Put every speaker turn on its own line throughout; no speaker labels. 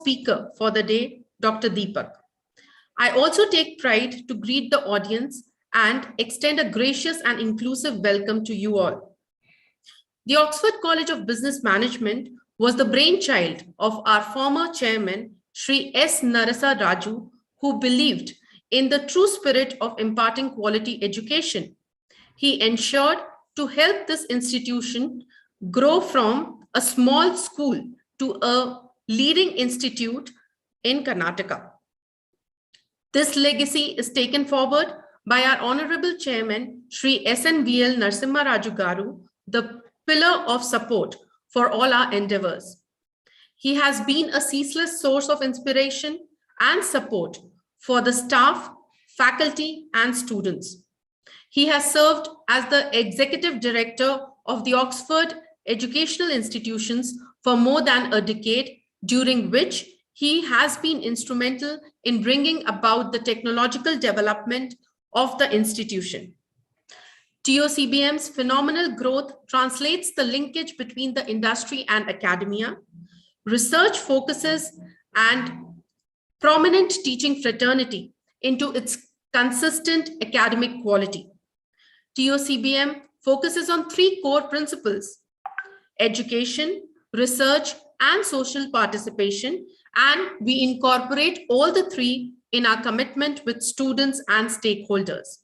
speaker for the day, Dr. Deepak. I also take pride to greet the audience and extend a gracious and inclusive welcome to you all. The Oxford College of Business Management was the brainchild of our former chairman, Sri S. Narasa Raju, who believed in the true spirit of imparting quality education. He ensured to help this institution grow from a small school to a leading institute in Karnataka. This legacy is taken forward by our Honorable Chairman, Sri SNVL Narasimha Raju Garu, the pillar of support for all our endeavors. He has been a ceaseless source of inspiration and support for the staff, faculty, and students. He has served as the Executive Director of the Oxford Educational Institutions for more than a decade, during which he has been instrumental in bringing about the technological development of the institution. TOCBM's phenomenal growth translates the linkage between the industry and academia, research focuses, and prominent teaching fraternity into its consistent academic quality. TOCBM focuses on three core principles: education, research, and social participation, and we incorporate all the three in our commitment with students and stakeholders.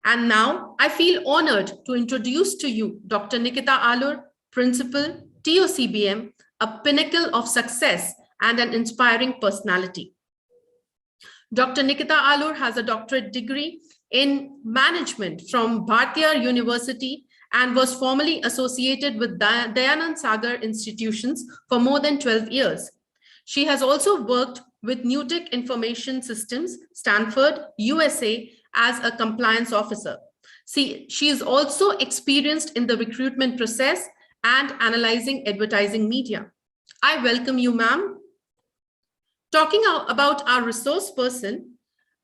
And now I feel honored to introduce to you Dr. Nikita Alur, Principal, TOCBM, a pinnacle of success and an inspiring personality. Dr. Nikita Alur has a doctorate degree in management from Bharatiya University and was formerly associated with Dayanand Sagar institutions for more than 12 years. She has also worked with Newtek Information Systems, Stanford, USA, as a compliance officer. She is also experienced in the recruitment process and analyzing advertising media. I welcome you, ma'am. Talking about our resource person,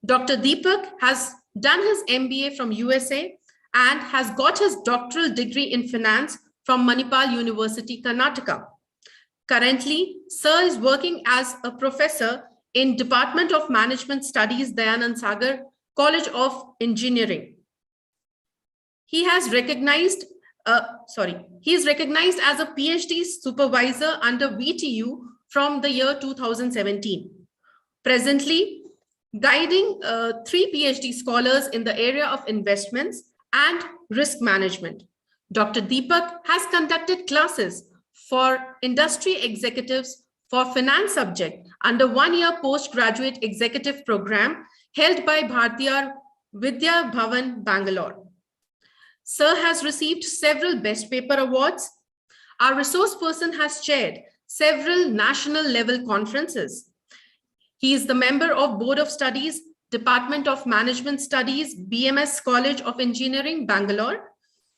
Dr. Deepak has done his MBA from USA and has got his doctoral degree in finance from Manipal University, Karnataka. Currently, Sir is working as a professor in Department of Management Studies, Dayanand Sagar College of Engineering. He is recognized as a PhD supervisor under VTU from the year 2017. Presently, guiding 3 PhD scholars in the area of investments and risk management. Dr. Deepak has conducted classes for industry executives for finance subject under 1-year postgraduate executive program held by Bharatiya Vidya Bhavan, Bangalore. Sir has received several Best Paper awards. Our resource person has chaired several national level conferences. He is the member of Board of Studies, Department of Management Studies, BMS College of Engineering, Bangalore,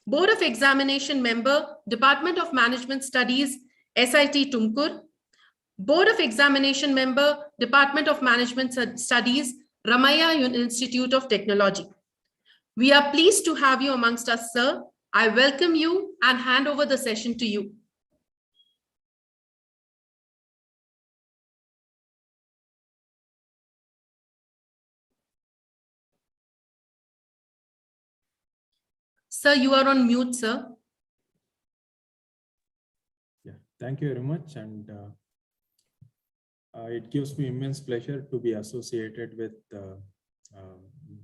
Board of Examination member, Department of Management Studies, SIT Tumkur, Board of Examination member, Department of Management Studies, Ramaiah Institute of Technology. We are pleased to have you amongst us, sir. I welcome you and hand over the session to you. Sir, you are on mute, sir.
Yeah, thank you very much. And it gives me immense pleasure to be associated with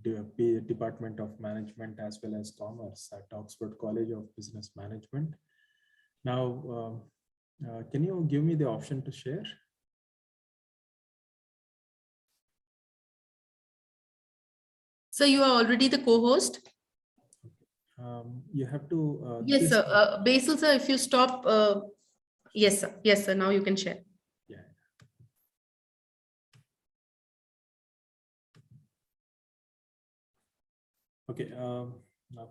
the Department of Management as well as Commerce at Oxford College of Business Management. Now, can you give me the option to share?
So you are already the co-host?
You have to...
yes, sir. Basil, sir, if you stop... yes, sir. Yes, sir. Now you can share.
Yeah. Okay.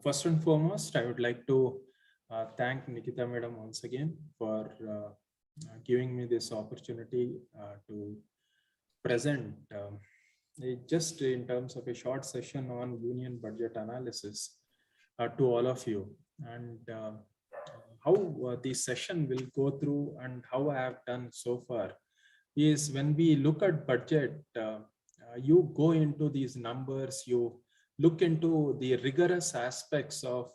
First and foremost, I would like to thank Nikita Madam once again for giving me this opportunity to present just in terms of a short session on union budget analysis to all of you, and how this session will go through and how I have done so far is when we look at budget, you go into these numbers, you look into the rigorous aspects of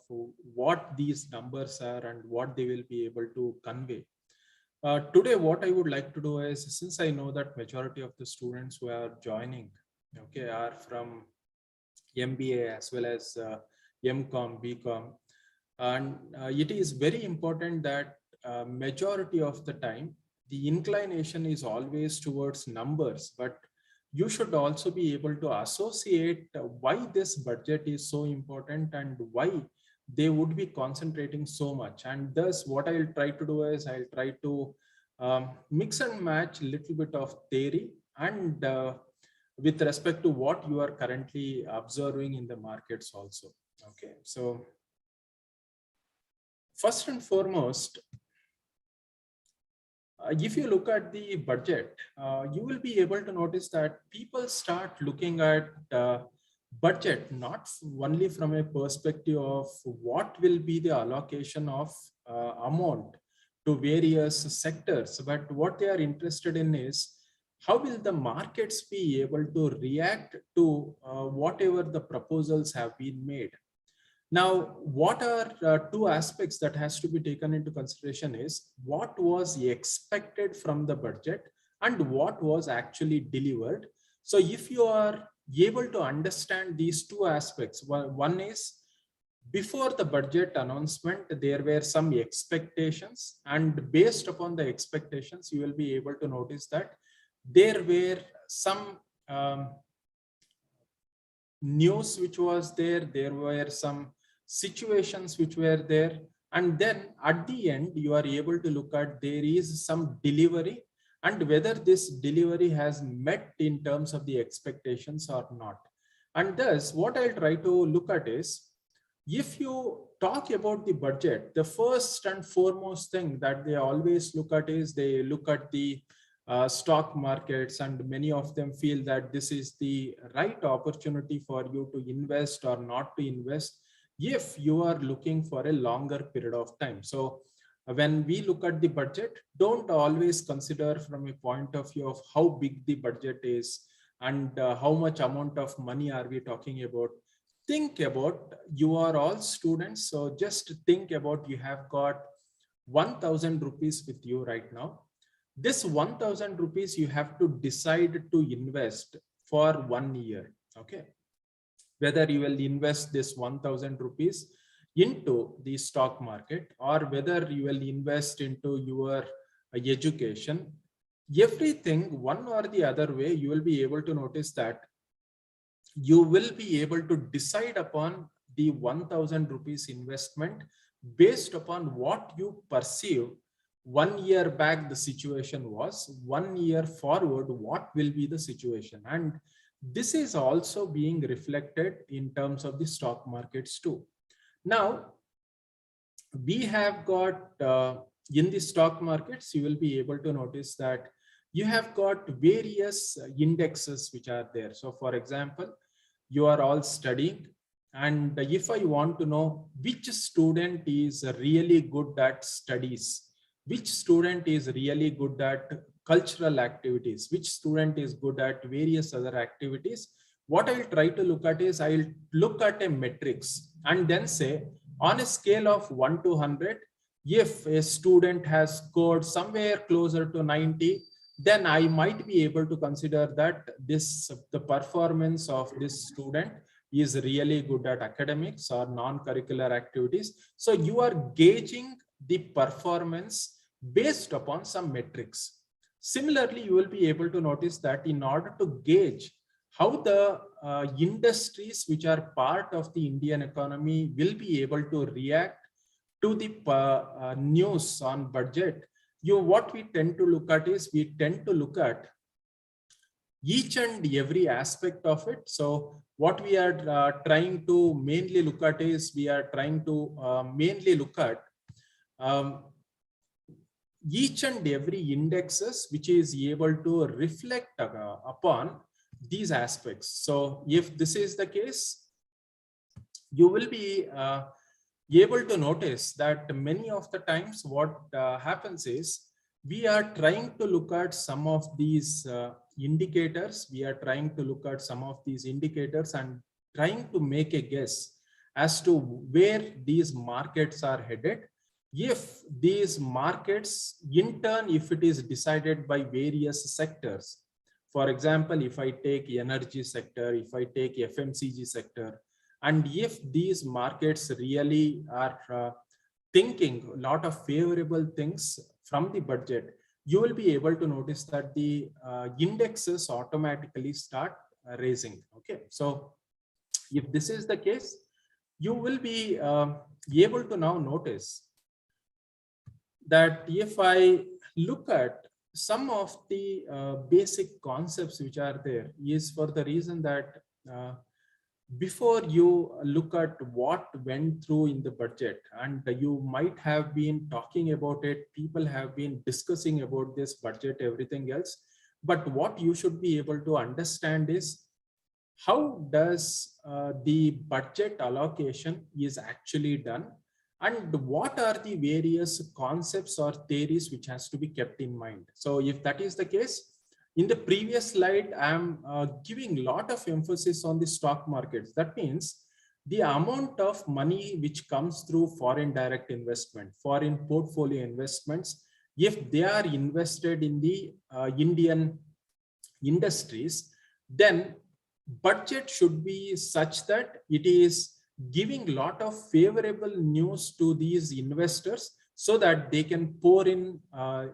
what these numbers are and what they will be able to convey. Today, what I would like to do is, since I know that majority of the students who are joining, okay, are from MBA as well as MCOM, BCom, and it is very important that majority of the time, the inclination is always towards numbers, but you should also be able to associate why this budget is so important and why they would be concentrating so much. And thus what I'll try to do is I'll try to mix and match a little bit of theory and with respect to what you are currently observing in the markets also. Okay, so first and foremost, if you look at the budget, you will be able to notice that people start looking at budget not only from a perspective of what will be the allocation of amount to various sectors, but what they are interested in is how will the markets be able to react to whatever the proposals have been made. Now, what are two aspects that has to be taken into consideration is what was expected from the budget and what was actually delivered. So if you are able to understand these two aspects, one is before the budget announcement, there were some expectations, and based upon the expectations, you will be able to notice that there were some news which was there, there were some situations which were there, and then at the end you are able to look at there is some delivery and whether this delivery has met in terms of the expectations or not. And thus what I'll try to look at is, if you talk about the budget, the first and foremost thing that they always look at is they look at the stock markets, and many of them feel that this is the right opportunity for you to invest or not to invest if you are looking for a longer period of time. So when we look at the budget, don't always consider from a point of view of how big the budget is and how much amount of money are we talking about. Think about, you are all students, so just think about, you have got 1,000 rupees with you right now. This 1,000 rupees you have to decide to invest for 1 year. Okay, whether you will invest this 1,000 rupees into the stock market or whether you will invest into your education, everything one or the other way, you will be able to notice that you will be able to decide upon the 1,000 rupees investment based upon what you perceive 1 year back the situation was, 1 year forward what will be the situation. And this is also being reflected in terms of the stock markets too. Now we have got in the stock markets, you will be able to notice that you have got various indexes which are there. So for example, you are all studying, and if I want to know which student is really good at studies, which student is really good at cultural activities, which student is good at various other activities, what I will try to look at is, I will look at a matrix and then say on a scale of 1 to 100, if a student has scored somewhere closer to 90, then I might be able to consider that the performance of this student is really good at academics or non-curricular activities. So you are gauging the performance based upon some metrics. Similarly, you will be able to notice that in order to gauge how the industries which are part of the Indian economy will be able to react to the news on budget, what we tend to look at is, we tend to look at each and every aspect of it. So what we are trying to mainly look at is, we are trying to mainly look at each and every indexes which is able to reflect upon these aspects. So if this is the case, you will be able to notice that many of the times what happens is, we are trying to look at some of these indicators. We are trying to look at some of these indicators and trying to make a guess as to where these markets are headed. If these markets, in turn, if it is decided by various sectors, for example, if I take energy sector, if I take FMCG sector, and if these markets really are thinking a lot of favorable things from the budget, you will be able to notice that the indexes automatically start raising. Okay, so if this is the case, you will be able to now notice that if I look at some of the basic concepts which are there, is for the reason that before you look at what went through in the budget, and you might have been talking about it, people have been discussing about this budget, everything else, but what you should be able to understand is how does the budget allocation is actually done, and what are the various concepts or theories which has to be kept in mind. So if that is the case, in the previous slide, I am giving a lot of emphasis on the stock markets. That means the amount of money which comes through foreign direct investment, foreign portfolio investments, if they are invested in the Indian industries, then budget should be such that it is giving a lot of favorable news to these investors so that they can pour in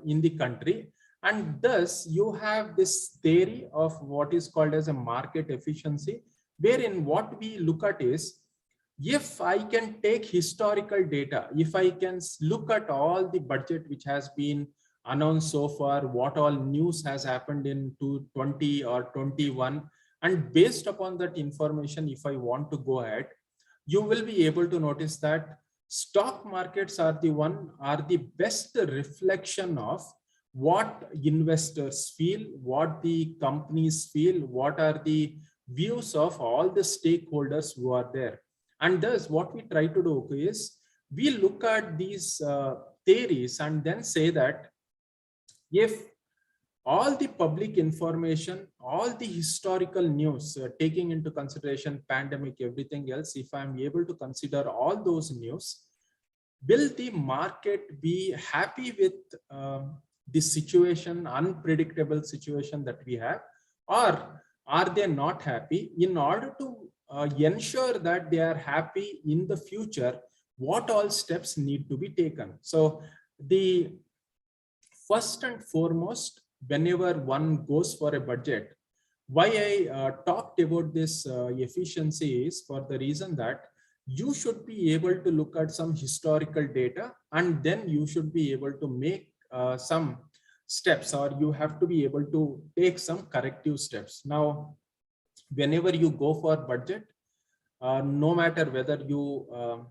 the country. And thus you have this theory of what is called as a market efficiency, wherein what we look at is, if I can take historical data, if I can look at all the budget which has been announced so far, what all news has happened in 2020 or 21, and based upon that information, if I want to go ahead, you will be able to notice that stock markets are the best reflection of what investors feel, what the companies feel, what are the views of all the stakeholders who are there. And thus what we try to do is we look at these theories and then say that if all the public information, all the historical news, taking into consideration pandemic, everything else, if I'm able to consider all those news, will the market be happy with this situation, unpredictable situation that we have, or are they not happy? In order to ensure that they are happy in the future, what all steps need to be taken? So the first and foremost, whenever one goes for a budget, why I talked about this efficiency is for the reason that you should be able to look at some historical data, and then you should be able to make some steps, or you have to be able to take some corrective steps. Now, whenever you go for budget, no matter whether you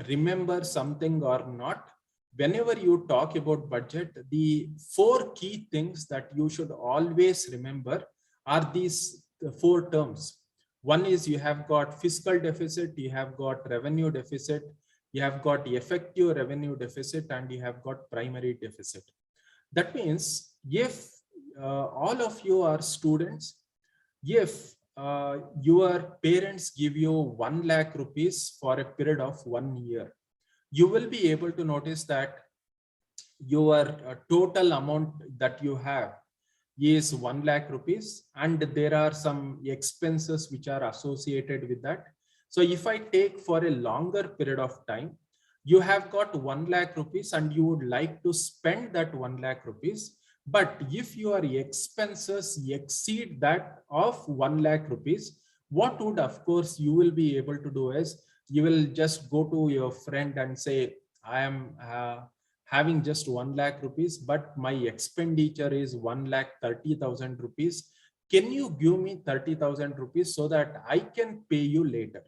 remember something or not, whenever you talk about budget, the four key things that you should always remember are these four terms. One is you have got fiscal deficit, you have got revenue deficit, you have got effective revenue deficit, and you have got primary deficit. That means if all of you are students, if your parents give you 1 lakh rupees for a period of 1 year, you will be able to notice that your total amount that you have is 1 lakh rupees, and there are some expenses which are associated with that. So if I take for a longer period of time, you have got 1 lakh rupees and you would like to spend that 1 lakh rupees. But if your expenses exceed that of 1 lakh rupees, what would, of course, you will be able to do is you will just go to your friend and say, I am having just 1 lakh rupees, but my expenditure is 1,30,000 rupees. Can you give me 30,000 rupees so that I can pay you later?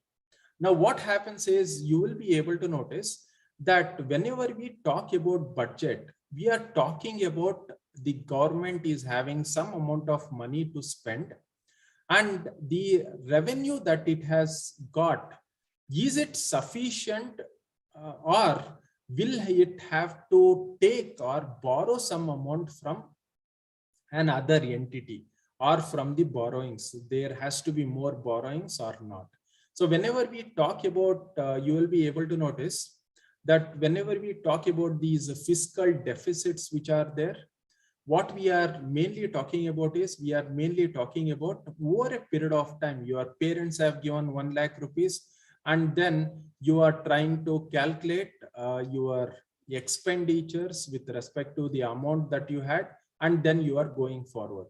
Now, what happens is you will be able to notice that whenever we talk about budget, we are talking about the government is having some amount of money to spend, and the revenue that it has got, is it sufficient or will it have to take or borrow some amount from another entity or from the borrowings? There has to be more borrowings or not? So whenever we talk about, you will be able to notice that whenever we talk about these fiscal deficits which are there, what we are mainly talking about is we are mainly talking about over a period of time. Your parents have given 1 lakh rupees, and then you are trying to calculate your expenditures with respect to the amount that you had, and then you are going forward.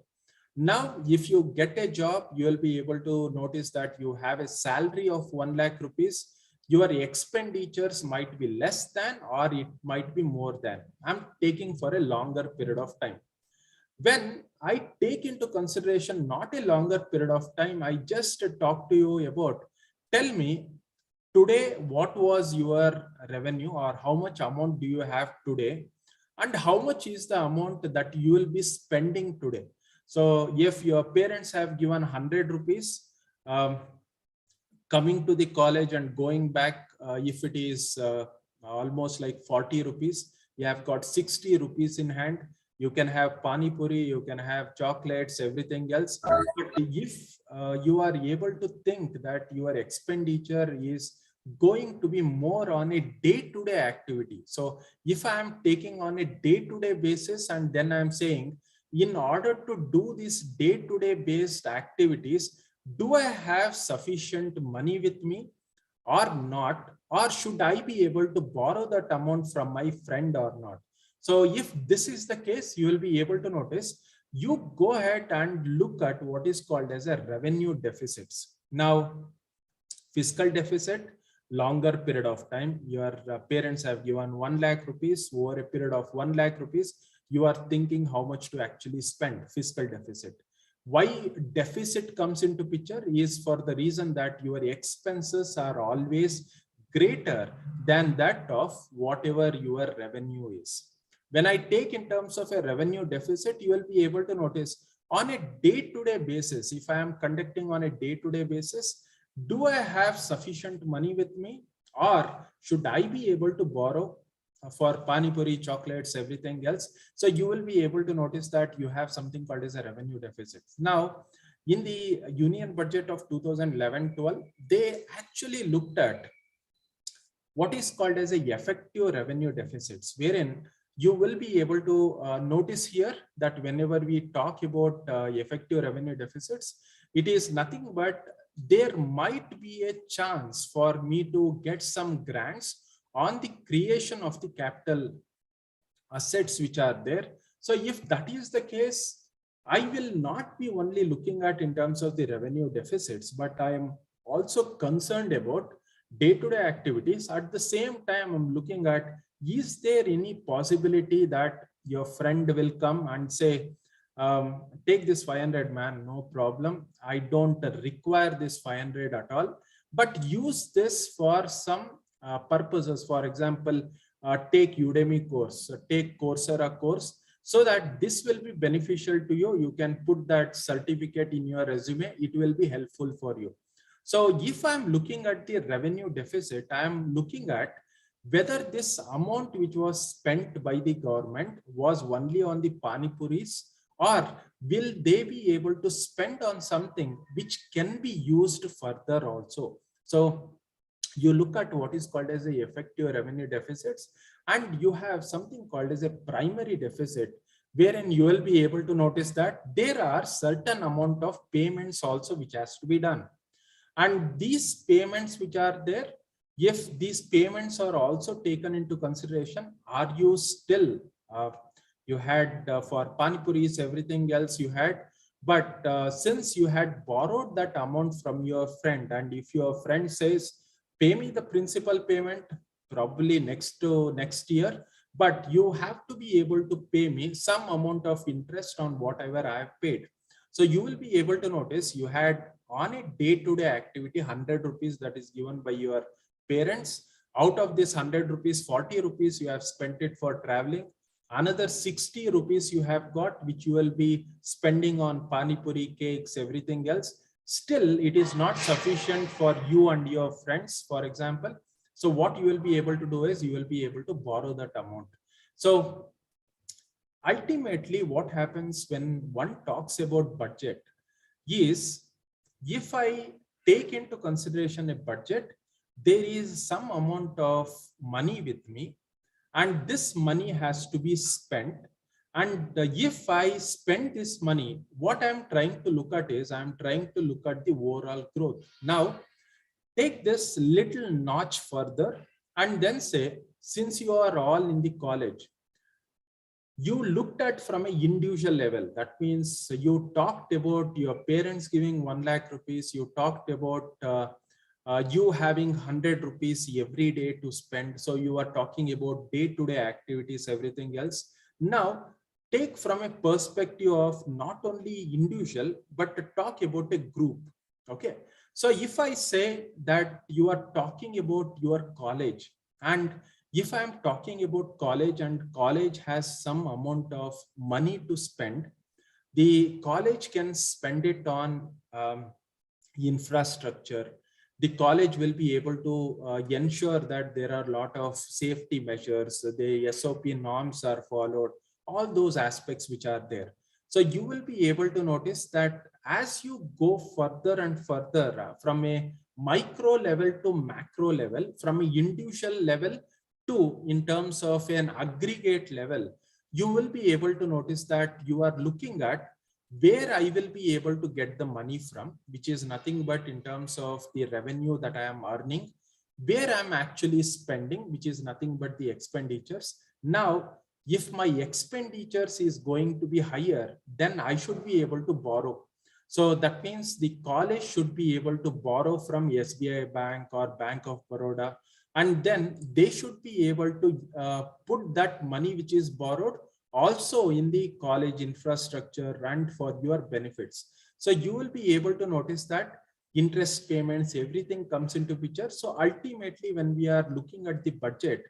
Now, if you get a job, you will be able to notice that you have a salary of 1 lakh rupees. Your expenditures might be less than, or it might be more than. I'm taking for a longer period of time. When I take into consideration not a longer period of time, I just talk to you about, tell me today, what was your revenue, or how much amount do you have today, and how much is the amount that you will be spending today. So if your parents have given 100 rupees, coming to the college and going back, if it is almost like 40 rupees, you have got 60 rupees in hand. You can have pani puri, you can have chocolates, everything else. But if you are able to think that your expenditure is going to be more on a day-to-day activity. So if I am taking on a day-to-day basis, and then I'm saying, in order to do these day-to-day based activities, do I have sufficient money with me or not? Or should I be able to borrow that amount from my friend or not? So if this is the case, you will be able to notice, you go ahead and look at what is called as a revenue deficits. Now, fiscal deficit, longer period of time, your parents have given 1 lakh rupees. Over a period of 1 lakh rupees, you are thinking how much to actually spend. Fiscal deficit. Why deficit comes into picture is for the reason that your expenses are always greater than that of whatever your revenue is. When I take in terms of a revenue deficit, you will be able to notice on a day-to-day basis, if I am conducting on a day-to-day basis, do I have sufficient money with me, or should I be able to borrow for pani puri, chocolates, everything else? So you will be able to notice that you have something called as a revenue deficit. Now, in the union budget of 2011-12, they actually looked at what is called as a effective revenue deficits, wherein you will be able to notice here that whenever we talk about effective revenue deficits, it is nothing but there might be a chance for me to get some grants on the creation of the capital assets which are there. So if that is the case, I will not be only looking at in terms of the revenue deficits, but I am also concerned about day-to-day activities. At the same time, I'm looking at, is there any possibility that your friend will come and say, take this 500, man, no problem. I don't require this 500 at all, but use this for some purposes. For example, take Udemy course, take Coursera course, so that this will be beneficial to you. You can put that certificate in your resume. It will be helpful for you. So if I'm looking at the revenue deficit, I'm looking at whether this amount which was spent by the government was only on the pani puris, or will they be able to spend on something which can be used further also. So you look at what is called as the effective revenue deficits, and you have something called as a primary deficit, wherein you will be able to notice that there are certain amount of payments also which has to be done. And these payments which are there, if these payments are also taken into consideration, are you still, you had for pani puris, everything else you had, but since you had borrowed that amount from your friend, and if your friend says, pay me the principal payment probably next year, but you have to be able to pay me some amount of interest on whatever I have paid. So you will be able to notice you had on a day-to-day activity 100 rupees that is given by your parents. Out of this 100 rupees, 40 rupees you have spent it for traveling. Another 60 rupees you have got, which you will be spending on pani puri, cakes, everything else. Still, it is not sufficient for you and your friends, for example. So what you will be able to do is you will be able to borrow that amount. So ultimately what happens when one talks about budget is, if I take into consideration a budget, there is some amount of money with me, and this money has to be spent. And if I spend this money, what I'm trying to look at is I'm trying to look at the overall growth. Now, take this little notch further and then say, since you are all in the college, you looked at from an individual level. That means you talked about your parents giving 1 lakh rupees. You talked about you having 100 rupees every day to spend. So you are talking about day-to-day activities, everything else. Now, take from a perspective of not only individual, but to talk about a group. Okay. So if I say that you are talking about your college, and if I'm talking about college and college has some amount of money to spend, the college can spend it on infrastructure. The college will be able to ensure that there are a lot of safety measures, the SOP norms are followed, all those aspects which are there. So you will be able to notice that as you go further and further from a micro level to macro level, from an individual level to in terms of an aggregate level, you will be able to notice that you are looking at where I will be able to get the money from, which is nothing but in terms of the revenue that I am earning, where I'm actually spending, which is nothing but the expenditures. Now, if my expenditures is going to be higher, then I should be able to borrow. So that means the college should be able to borrow from SBI Bank or Bank of Baroda, and then they should be able to put that money which is borrowed also in the college infrastructure and for your benefits. So you will be able to notice that interest payments, everything comes into picture. So ultimately, when we are looking at the budget,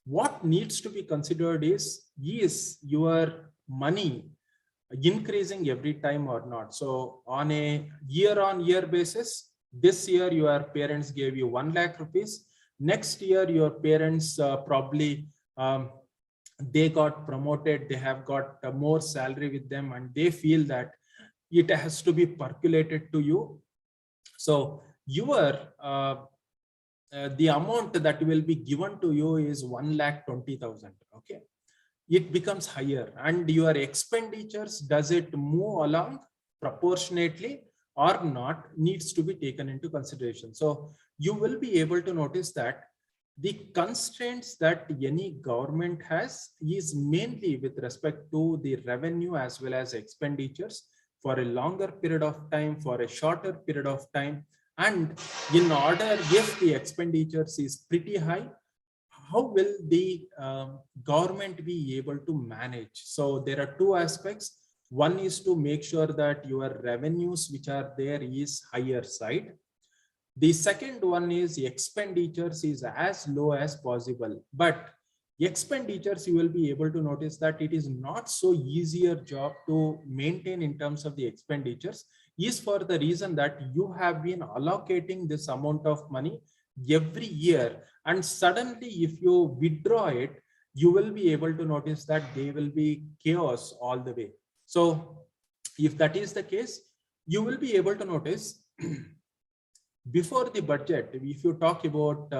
what needs to be considered is your money increasing every time or not? So on a year-on-year basis, this year your parents gave you 1 lakh rupees. Next year, your parents probably they got promoted, they have got more salary with them, and they feel that it has to be percolated to you. So your the amount that will be given to you is 1,20,000. Okay, it becomes higher, and your expenditures, does it move along proportionately or not, needs to be taken into consideration. So you will be able to notice that the constraints that any government has is mainly with respect to the revenue as well as expenditures for a longer period of time, for a shorter period of time. And in order, if the expenditures is pretty high, how will the government be able to manage? So there are two aspects. One is to make sure that your revenues which are there is higher side. The second one is expenditures is as low as possible. But expenditures, you will be able to notice that it is not so easier job to maintain in terms of the expenditures, is for the reason that you have been allocating this amount of money every year, and suddenly if you withdraw it, you will be able to notice that there will be chaos all the way. So if that is the case, you will be able to notice before the budget, if you talk about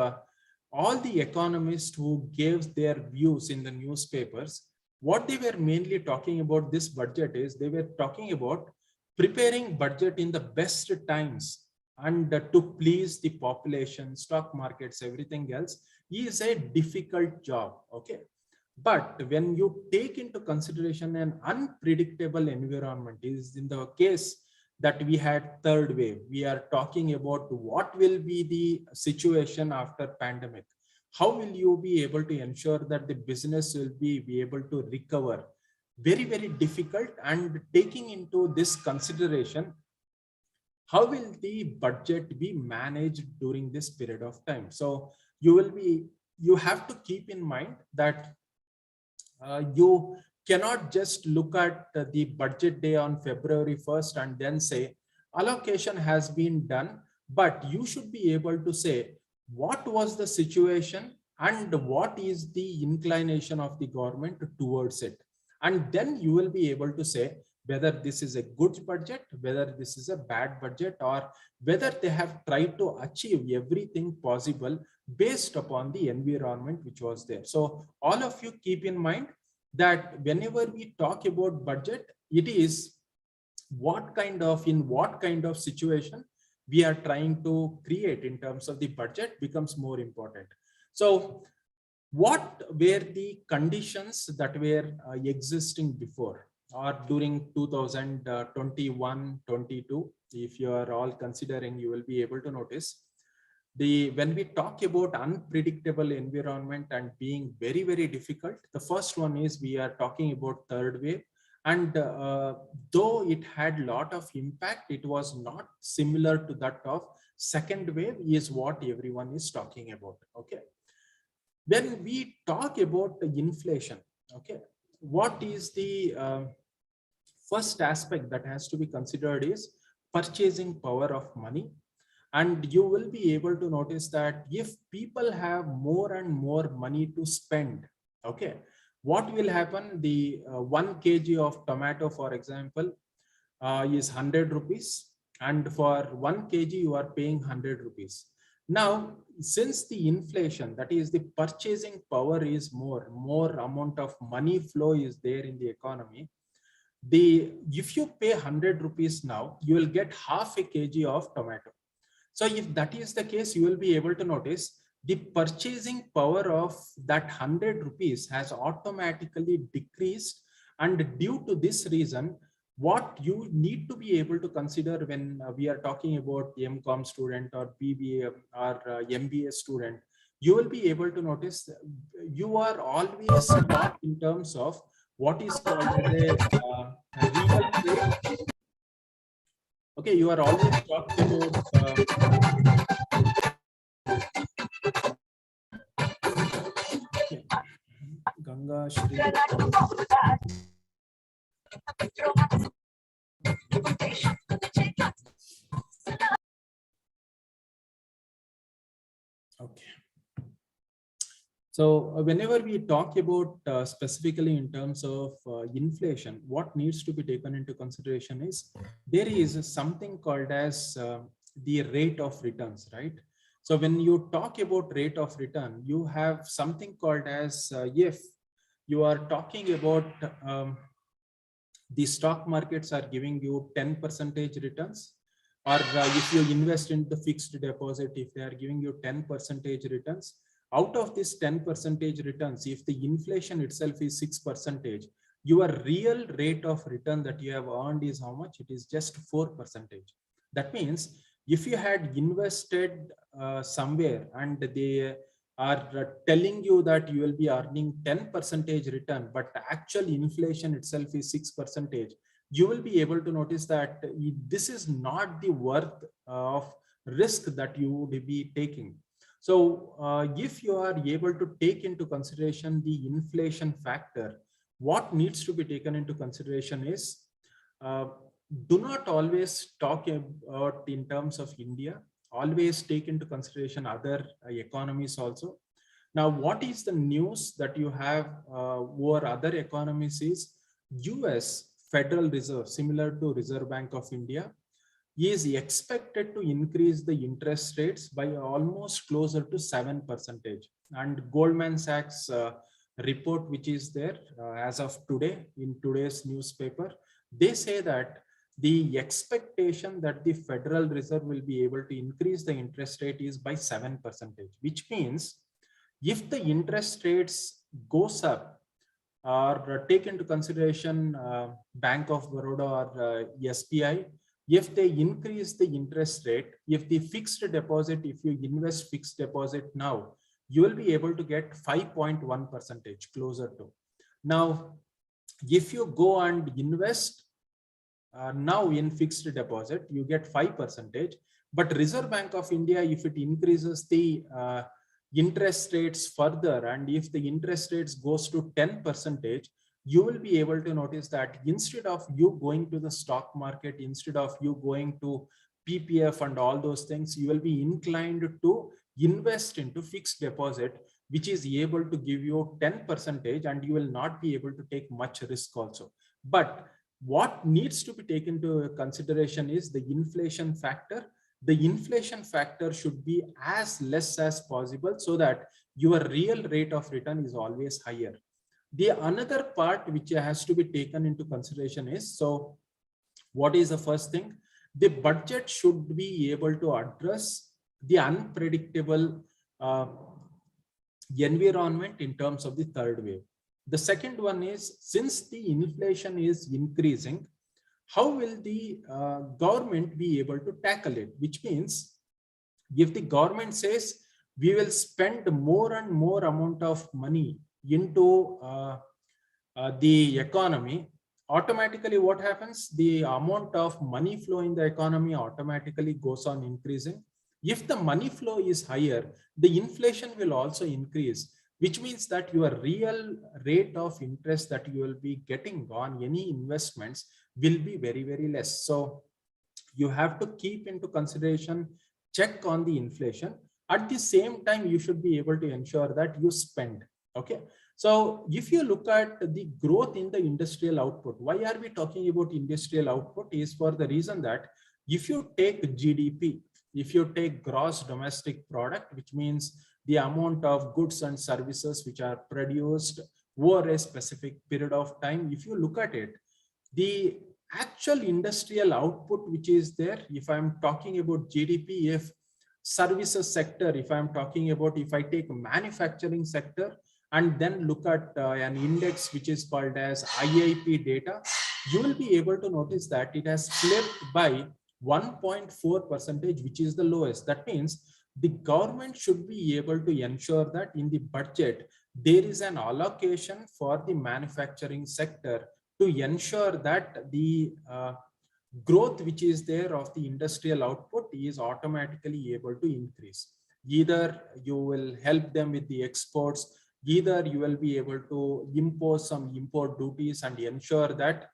all the economists who gave their views in the newspapers, what they were mainly talking about this budget is they were talking about preparing budget in the best times and to please the population, stock markets, everything else is a difficult job. Okay. But when you take into consideration an unpredictable environment, is in the case that we had third wave, we are talking about what will be the situation after pandemic. How will you be able to ensure that the business will be able to recover? Very, very difficult. And taking into this consideration, how will the budget be managed during this period of time? So you have to keep in mind that you cannot just look at the budget day on February 1st and then say allocation has been done, but you should be able to say what was the situation and what is the inclination of the government towards it. And then you will be able to say whether this is a good budget, whether this is a bad budget, or whether they have tried to achieve everything possible based upon the environment which was there. So all of you keep in mind that whenever we talk about budget, it is in what kind of situation we are trying to create in terms of the budget becomes more important. So what were the conditions that were existing before or during 2021-22? If you are all considering, you will be able to notice when we talk about unpredictable environment and being very, very difficult, the first one is we are talking about third wave. And though it had a lot of impact, it was not similar to that of second wave is what everyone is talking about. Okay. When we talk about the inflation, okay, what is the first aspect that has to be considered is purchasing power of money. And you will be able to notice that if people have more and more money to spend, okay, what will happen? The 1 kg of tomato, for example, is 100 rupees. And for 1 kg, you are paying 100 rupees. Now, since the inflation, that is the purchasing power is more amount of money flow is there in the economy. If you pay 100 rupees now, you will get half a kg of tomato. So if that is the case, you will be able to notice the purchasing power of that 100 rupees has automatically decreased. And due to this reason, what you need to be able to consider when we are talking about MCOM student or BBA or MBA student, you will be able to notice you are always taught in terms of what is called as a real estate. Okay, you are always talking about Ganga Shri. Okay. So whenever we talk about specifically in terms of inflation, what needs to be taken into consideration is there is something called as the rate of returns, right? So when you talk about rate of return, you have something called as if you are talking about the stock markets are giving you 10% returns, or if you invest in the fixed deposit, if they are giving you 10% returns, out of this 10% returns, if the inflation itself is 6%, your real rate of return that you have earned is how much? It is just 4%. That means if you had invested somewhere and they are telling you that you will be earning 10% return, but the actual inflation itself is 6%, you will be able to notice that this is not the worth of risk that you would be taking. So if you are able to take into consideration the inflation factor, what needs to be taken into consideration is do not always talk about in terms of India, always take into consideration other economies also. Now, what is the news that you have over other economies is US Federal Reserve, similar to Reserve Bank of India, is expected to increase the interest rates by almost closer to 7%. And Goldman Sachs report, which is there as of today in today's newspaper, they say that the expectation that the Federal Reserve will be able to increase the interest rate is by 7%, which means if the interest rates goes up or take into consideration Bank of Baroda or SBI, if they increase the interest rate, if the fixed deposit, if you invest fixed deposit now, you will be able to get 5.1% closer to. Now, if you go and invest now in fixed deposit, you get 5%, but Reserve Bank of India, if it increases the interest rates further, and if the interest rates goes to 10%, you will be able to notice that instead of you going to the stock market, instead of you going to PPF and all those things, you will be inclined to invest into fixed deposit, which is able to give you 10%, and you will not be able to take much risk also. But what needs to be taken into consideration is the inflation factor. The inflation factor should be as less as possible so that your real rate of return is always higher. The another part which has to be taken into consideration is, so what is the first thing? The budget should be able to address the unpredictable environment in terms of the third wave. The second one is, since the inflation is increasing, how will the government be able to tackle it? Which means, if the government says we will spend more and more amount of money into the economy, automatically what happens? The amount of money flow in the economy automatically goes on increasing. If the money flow is higher, the inflation will also increase, which means that your real rate of interest that you will be getting on any investments will be very, very less. So you have to keep into consideration, check on the inflation. At the same time, you should be able to ensure that you spend. Okay. So if you look at the growth in the industrial output, why are we talking about industrial output? Is for the reason that if you take GDP, if you take gross domestic product, which means the amount of goods and services which are produced over a specific period of time, if you look at it, the actual industrial output which is there, if I'm talking about GDP, if services sector, if I'm talking about, if I take manufacturing sector and then look at an index which is called as IIP data, you will be able to notice that it has slipped by 1.4%, which is the lowest. That means the government should be able to ensure that in the budget, there is an allocation for the manufacturing sector to ensure that the growth which is there of the industrial output is automatically able to increase. Either you will help them with the exports, either you will be able to impose some import duties and ensure that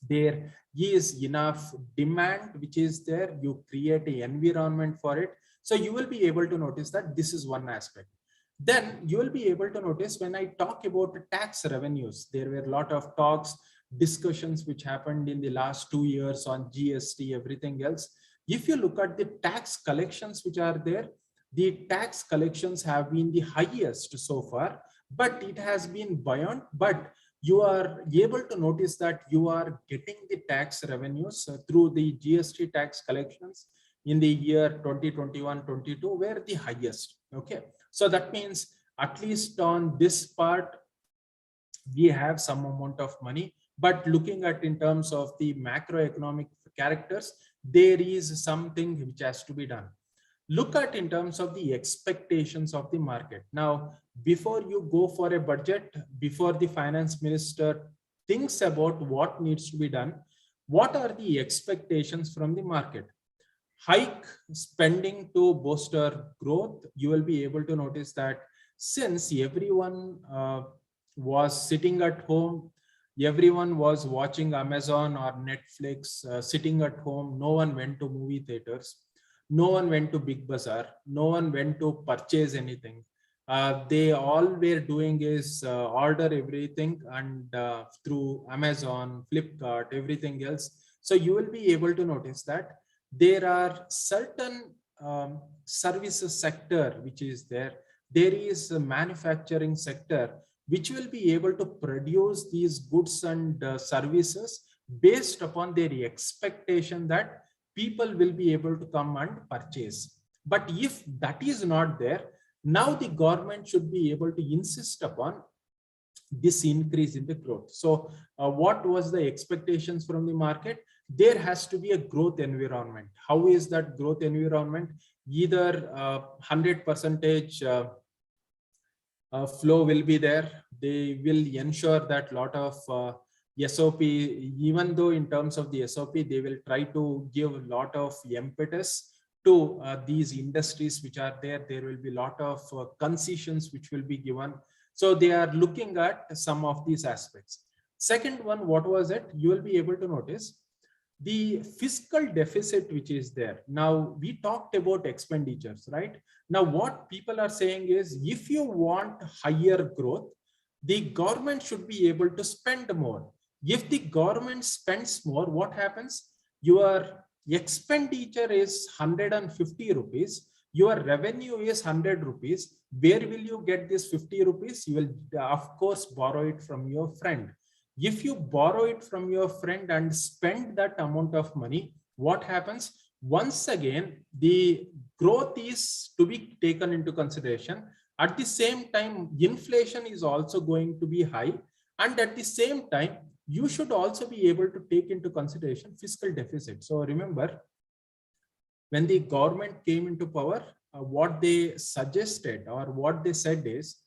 there is enough demand which is there, you create an environment for it. So you will be able to notice that this is one aspect. Then you will be able to notice when I talk about tax revenues, there were a lot of talks, discussions which happened in the last 2 years on GST, everything else. If you look at the tax collections which are there, the tax collections have been the highest so far, but it has been buoyant. But you are able to notice that you are getting the tax revenues through the GST tax collections in the year 2021-22 were the highest. Okay, so that means at least on this part we have some amount of money, but looking at in terms of the macroeconomic characters, there is something which has to be done. Look at in terms of the expectations of the market. Now, before you go for a budget, before the finance minister thinks about what needs to be done, what are the expectations from the market? Hike spending to bolster growth. You will be able to notice that since everyone was sitting at home, everyone was watching Amazon or Netflix, sitting at home, no one went to movie theaters. No one went to Big Bazaar. No one went to purchase anything. They all were doing is order everything and through Amazon, Flipkart, everything else. So you will be able to notice that there are certain services sector which is there. There is a manufacturing sector which will be able to produce these goods and services based upon their expectation that people will be able to come and purchase. But if that is not there, now the government should be able to insist upon this increase in the growth. So what was the expectations from the market? There has to be a growth environment. How is that growth environment? Either 100% flow will be there. They will ensure that lot of SOP, even though in terms of the SOP, they will try to give a lot of impetus to these industries which are there. There will be a lot of concessions which will be given. So they are looking at some of these aspects. Second one, what was it? You will be able to notice the fiscal deficit which is there. Now we talked about expenditures, right? Now what people are saying is, if you want higher growth, the government should be able to spend more. If the government spends more, what happens? Your expenditure is 150 rupees, your revenue is 100 rupees. Where will you get this 50 rupees? You will of course borrow it from your friend. If you borrow it from your friend and spend that amount of money, what happens? Once again, the growth is to be taken into consideration. At the same time, inflation is also going to be high. And at the same time, you should also be able to take into consideration fiscal deficit. So remember, when the government came into power, what they suggested or what they said is,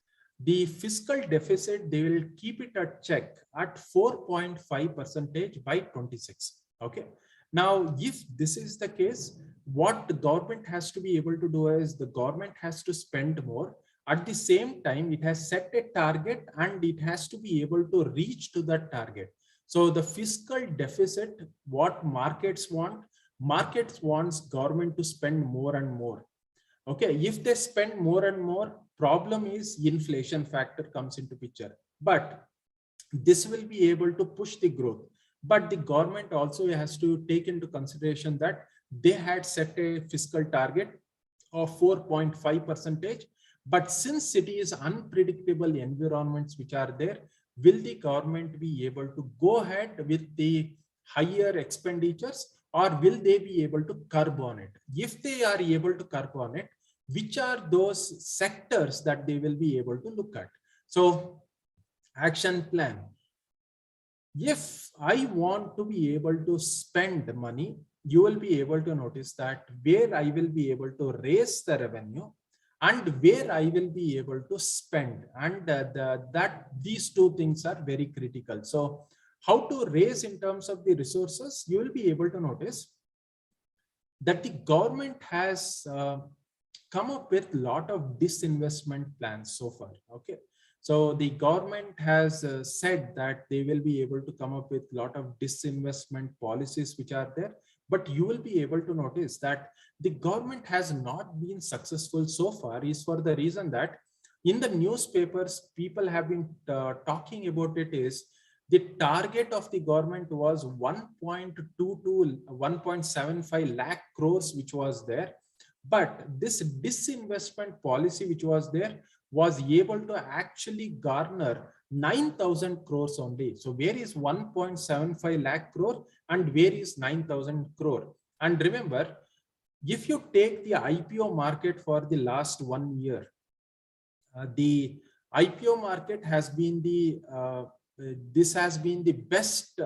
the fiscal deficit, they will keep it at check at 4.5% by 26. Okay. Now, if this is the case, what the government has to be able to do is, the government has to spend more. At the same time, it has set a target and it has to be able to reach to that target. So the fiscal deficit, what markets wants government to spend more and more. Okay, if they spend more and more, problem is inflation factor comes into picture. But this will be able to push the growth. But the government also has to take into consideration that they had set a fiscal target of 4.5%. But since it is unpredictable environments which are there, will the government be able to go ahead with the higher expenditures, or will they be able to curb on it? If they are able to curb on it, which are those sectors that they will be able to look at? So, action plan. If I want to be able to spend money, you will be able to notice that where I will be able to raise the revenue and where I will be able to spend, and these two things are very critical. So how to raise in terms of the resources, you will be able to notice that the government has come up with a lot of disinvestment plans so far. Okay. So the government has said that they will be able to come up with a lot of disinvestment policies which are there. But you will be able to notice that the government has not been successful so far, is for the reason that in the newspapers, people have been talking about it is, the target of the government was 1.22, 1.75 lakh crores, which was there. But this disinvestment policy which was there was able to actually garner 9,000 crores only. So where is 1.75 lakh crore and where is 9,000 crore? And remember, if you take the IPO market for the last 1 year, the IPO market has been this has been the best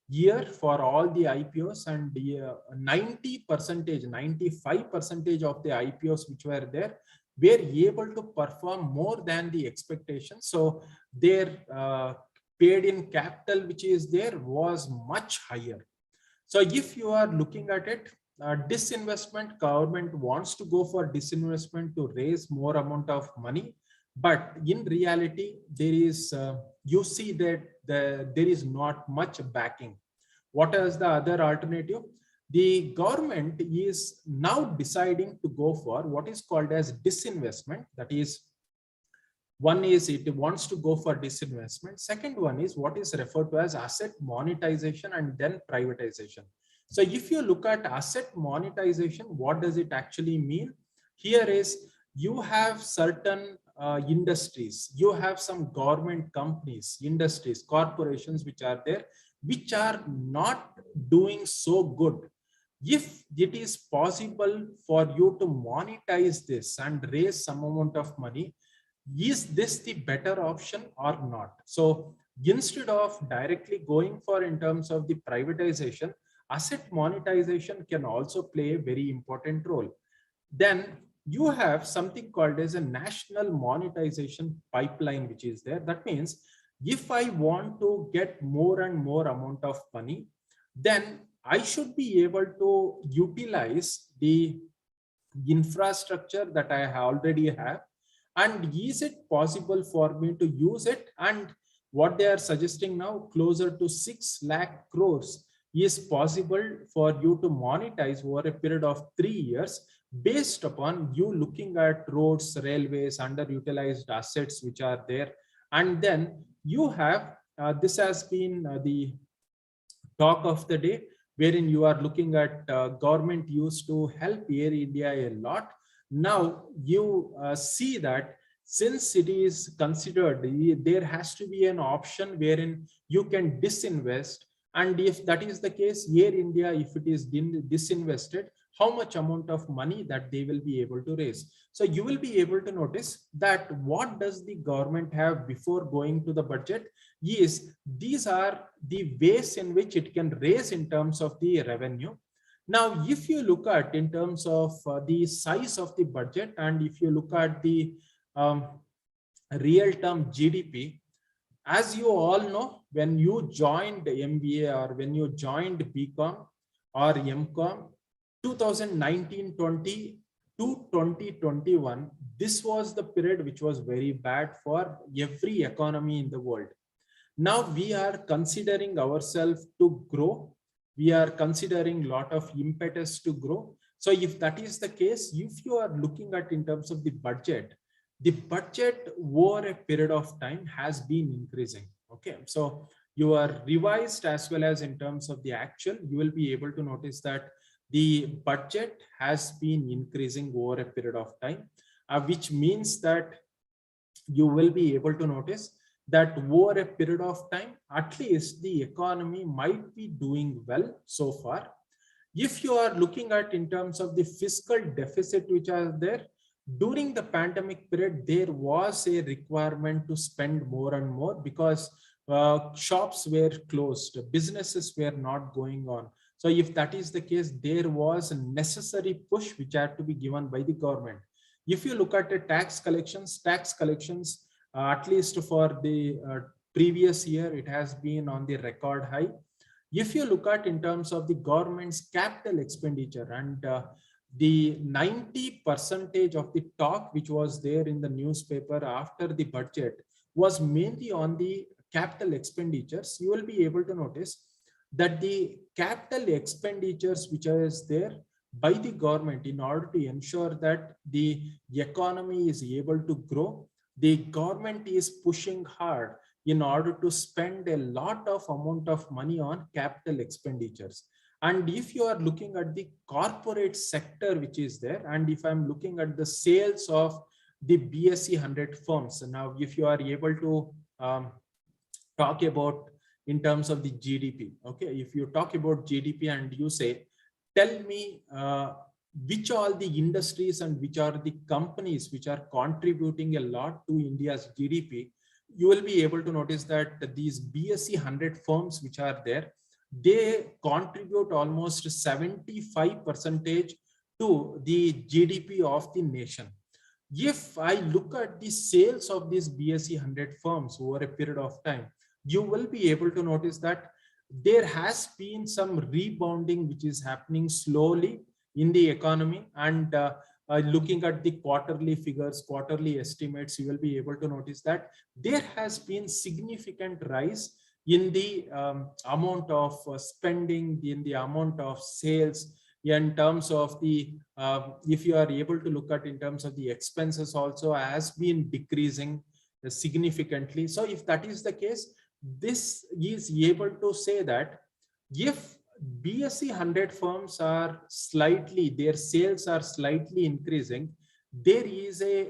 year for all the IPOs, and 90%, 95% of the IPOs which were there were able to perform more than the expectation. So their paid in capital which is there was much higher. So if you are looking at it, disinvestment, government wants to go for disinvestment to raise more amount of money. But in reality, there is, you see that there is not much backing. What is the other alternative? The government is now deciding to go for what is called as disinvestment. That is, one is it wants to go for disinvestment. Second one is what is referred to as asset monetization and then privatization. So if you look at asset monetization, what does it actually mean? Here is, you have certain industries, you have some government companies, industries, corporations which are there, which are not doing so good. If it is possible for you to monetize this and raise some amount of money, is this the better option or not? So instead of directly going for in terms of the privatization, asset monetization can also play a very important role. Then you have something called as a national monetization pipeline, which is there. That means if I want to get more and more amount of money, then I should be able to utilize the infrastructure that I already have. And is it possible for me to use it? And what they are suggesting now, closer to 6 lakh crores is possible for you to monetize over a period of 3 years based upon you looking at roads, railways, underutilized assets which are there. And then you have, this has been the talk of the day, wherein you are looking at government used to help Air India a lot. Now you see that since it is considered, there has to be an option wherein you can disinvest. And if that is the case, Air India, if it is disinvested, how much amount of money that they will be able to raise. So you will be able to notice that what does the government have before going to the budget is these are the ways in which it can raise in terms of the revenue. Now, if you look at in terms of the size of the budget, and if you look at the real term GDP, as you all know, when you joined MBA or when you joined BCom or MCom, 2019-20 to 2021, this was the period which was very bad for every economy in the world. Now we are considering ourselves to grow. We are considering a lot of impetus to grow. So if that is the case, if you are looking at in terms of the budget over a period of time has been increasing. Okay, so you are revised as well as in terms of the actual, you will be able to notice that the budget has been increasing over a period of time, which means that you will be able to notice that over a period of time, at least the economy might be doing well so far. If you are looking at in terms of the fiscal deficit which are there, during the pandemic period, there was a requirement to spend more and more because shops were closed, businesses were not going on. So if that is the case, there was a necessary push which had to be given by the government. If you look at the tax collections, at least for the previous year, it has been on the record high. If you look at in terms of the government's capital expenditure, and the 90% of the talk which was there in the newspaper after the budget was mainly on the capital expenditures, you will be able to notice that the capital expenditures which is there by the government in order to ensure that the economy is able to grow, the government is pushing hard in order to spend a lot of amount of money on capital expenditures. And if you are looking at the corporate sector which is there, and if I'm looking at the sales of the BSE 100 firms, now if you are able to talk about in terms of the GDP, okay, if you talk about GDP and you say, tell me which all the industries and which are the companies which are contributing a lot to India's GDP, you will be able to notice that these BSE 100 firms which are there, they contribute almost 75% to the GDP of the nation. If I look at the sales of these BSE 100 firms over a period of time, you will be able to notice that there has been some rebounding which is happening slowly in the economy. And looking at the quarterly figures, quarterly estimates, you will be able to notice that there has been significant rise in the amount of spending, in the amount of sales, in terms of the, if you are able to look at in terms of the expenses also has been decreasing significantly. So if that is the case, this is able to say that if BSE 100 firms are slightly, their sales are slightly increasing, there is a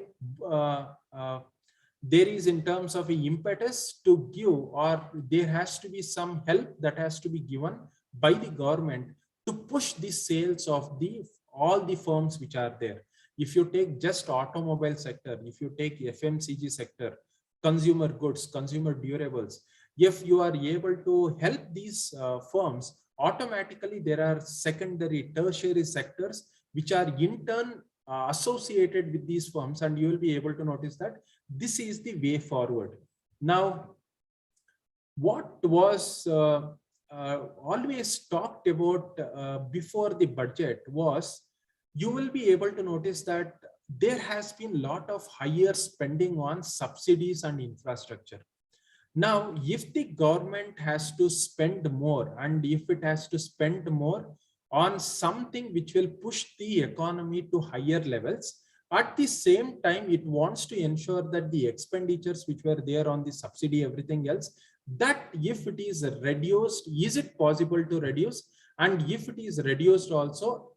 there is in terms of an impetus to give, or there has to be some help that has to be given by the government to push the sales of the all the firms which are there. If you take just automobile sector, if you take FMCG sector, consumer goods, consumer durables, if you are able to help these firms, automatically there are secondary, tertiary sectors which are in turn associated with these firms, and you will be able to notice that this is the way forward. Now, what was always talked about before the budget was, you will be able to notice that there has been a lot of higher spending on subsidies and infrastructure. Now, if the government has to spend more, and if it has to spend more on something which will push the economy to higher levels, at the same time, it wants to ensure that the expenditures which were there on the subsidy, everything else, that if it is reduced, is it possible to reduce? And if it is reduced also,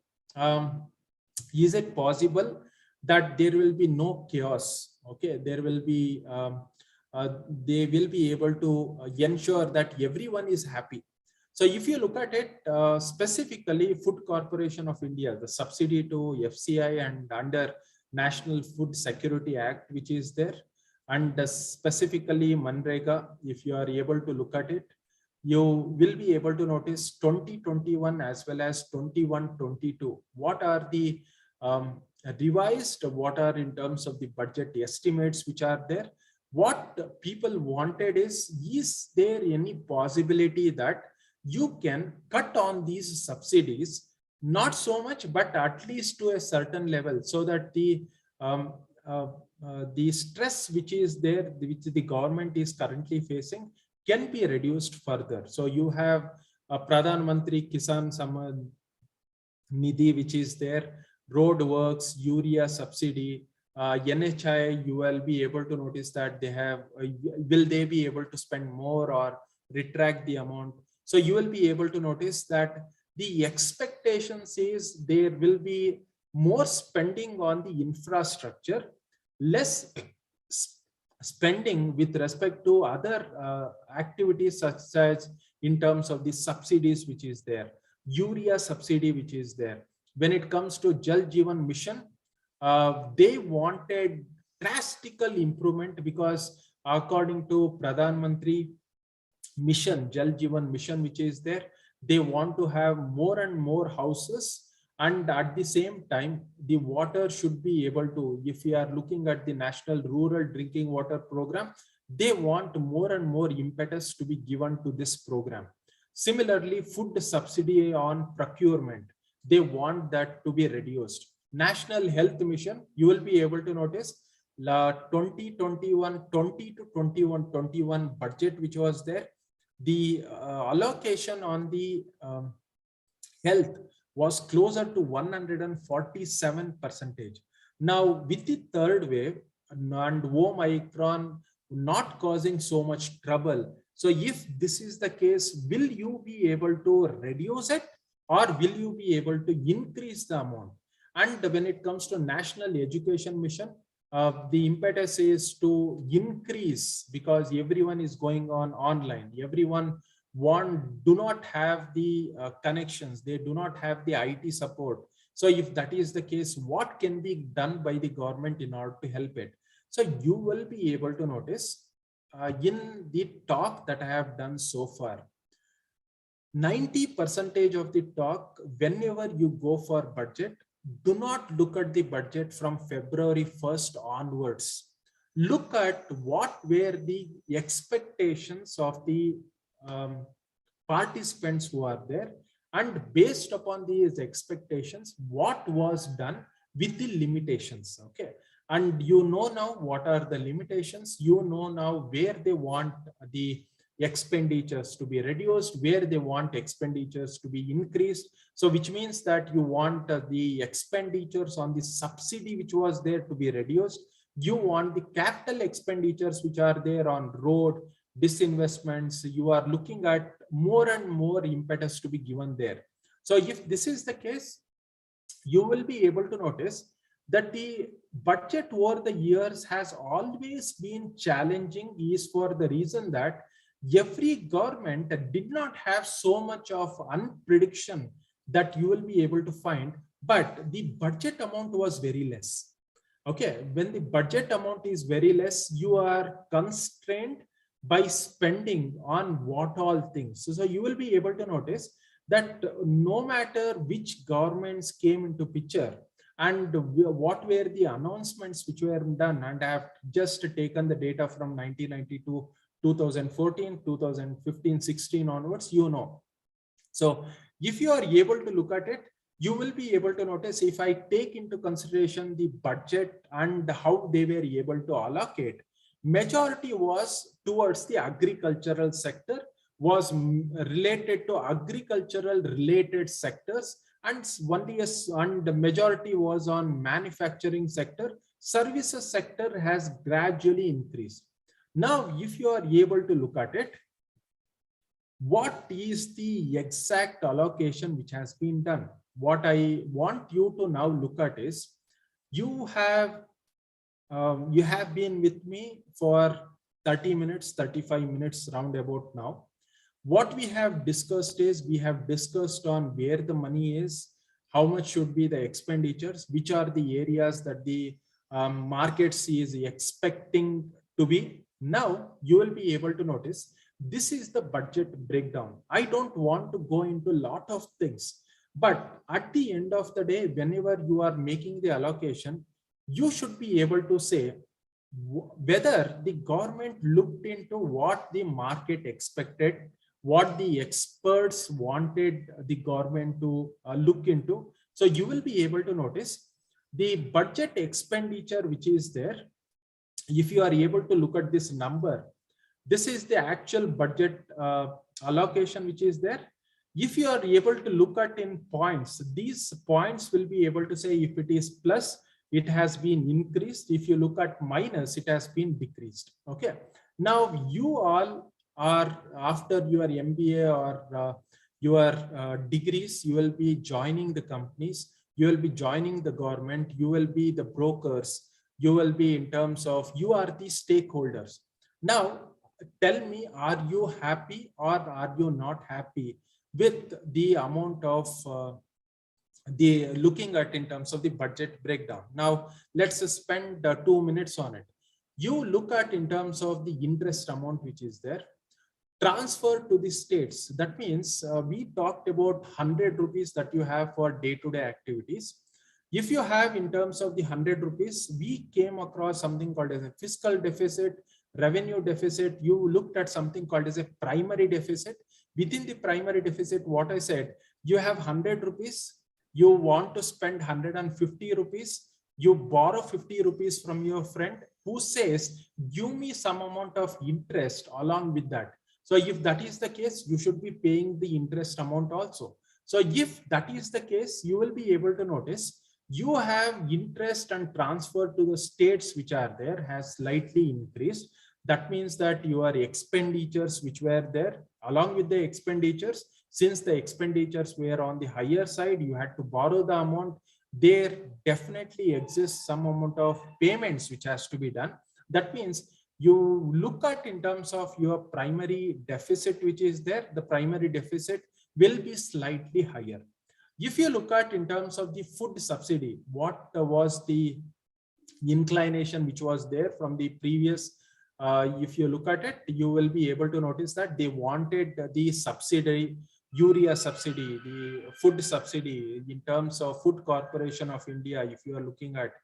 is it possible that there will be no chaos? Okay, there will be, they will be able to ensure that everyone is happy. So if you look at it, specifically Food Corporation of India, the subsidy to FCI and under National Food Security Act, which is there, and specifically Manrega, if you are able to look at it, you will be able to notice 2021 as well as 21-22. What are the revised, what are in terms of the budget estimates which are there? What people wanted is there any possibility that you can cut on these subsidies, not so much, but at least to a certain level, so that the stress which is there, which the government is currently facing, can be reduced further. So you have a Pradhan Mantri Kisan Samman Nidhi, which is there, road works, urea subsidy, NHI, you will be able to notice that they have, will they be able to spend more or retract the amount? So you will be able to notice that the expectations is there will be more spending on the infrastructure, less spending with respect to other activities, such as in terms of the subsidies which is there, urea subsidy which is there. When it comes to Jal Jeevan Mission, they wanted drastical improvement, because according to Pradhan Mantri Mission, Jal Jeevan Mission, which is there, they want to have more and more houses, and at the same time the water should be able to, if we are looking at the National Rural Drinking Water Program, they want more and more impetus to be given to this program. Similarly, food subsidy on procurement, they want that to be reduced. National Health Mission, you will be able to notice 2021 to 21 budget which was there, the allocation on the health was closer to 147%. Now with the third wave and Omicron not causing so much trouble, so if this is the case, will you be able to reduce it, or will you be able to increase the amount? And when it comes to National Education Mission, the impetus is to increase, because everyone is going on online. Everyone do not have the connections. They do not have the IT support. So if that is the case, what can be done by the government in order to help it? So you will be able to notice in the talk that I have done so far, 90% of the talk, whenever you go for budget, do not look at the budget from February 1st onwards. Look at what were the expectations of the participants who are there, and based upon these expectations, what was done with the limitations. Okay, and you know now what are the limitations, you know now where they want the expenditures to be reduced, where they want expenditures to be increased. So which means that you want the expenditures on the subsidy which was there to be reduced. You want the capital expenditures which are there on road disinvestments. You are looking at more and more impetus to be given there. So if this is the case, you will be able to notice that the budget over the years has always been challenging, is for the reason that every government did not have so much of unprediction that you will be able to find, but the budget amount was very less. Okay, when the budget amount is very less, you are constrained by spending on what all things. So you will be able to notice that no matter which governments came into picture and what were the announcements which were done, and I have just taken the data from 1992, 2014, 2015, 16 onwards, you know. So if you are able to look at it, you will be able to notice, if I take into consideration the budget and how they were able to allocate, Majority was towards the agricultural sector, was related to agricultural related sectors, and and the majority was on manufacturing sector. Services sector has gradually increased. Now, if you are able to look at it, what is the exact allocation which has been done? What I want you to now look at is, you have been with me for 30 minutes, 35 minutes roundabout now. What we have discussed is, we have discussed on where the money is, how much should be the expenditures, which are the areas that the market is expecting to be. Now you will be able to notice, this is the budget breakdown. I don't want to go into a lot of things, but at the end of the day, whenever you are making the allocation, you should be able to say whether the government looked into what the market expected, what the experts wanted the government to look into. So you will be able to notice the budget expenditure which is there. If you are able to look at this number, this is the actual budget allocation which is there. If you are able to look at in points, these points will be able to say if it is plus, it has been increased. If you look at minus, it has been decreased. Okay. Now you all are, after your MBA or your degrees, you will be joining the companies, you will be joining the government, you will be the brokers, you will be in terms of, you are the stakeholders. Now, tell me, are you happy or are you not happy with the amount of the looking at in terms of the budget breakdown? Now, let's spend 2 minutes on it. You look at in terms of the interest amount which is there, transfer to the states. That means we talked about 100 rupees that you have for day-to-day activities. If you have in terms of the 100 rupees, we came across something called as a fiscal deficit, revenue deficit. You looked at something called as a primary deficit. Within the primary deficit, what I said, you have 100 rupees, you want to spend 150 rupees, you borrow 50 rupees from your friend who says, give me some amount of interest along with that. So if that is the case, you should be paying the interest amount also. So if that is the case, you will be able to notice you have interest and transfer to the states which are there has slightly increased. That means that your expenditures which were there, along with the expenditures, since the expenditures were on the higher side, you had to borrow the amount. There definitely exists some amount of payments which has to be done. That means you look at in terms of your primary deficit which is there, the primary deficit will be slightly higher. If you look at in terms of the food subsidy, what was the inclination which was there from the previous, if you look at it, you will be able to notice that they wanted the subsidy, urea subsidy, the food subsidy in terms of Food Corporation of India. If you are looking at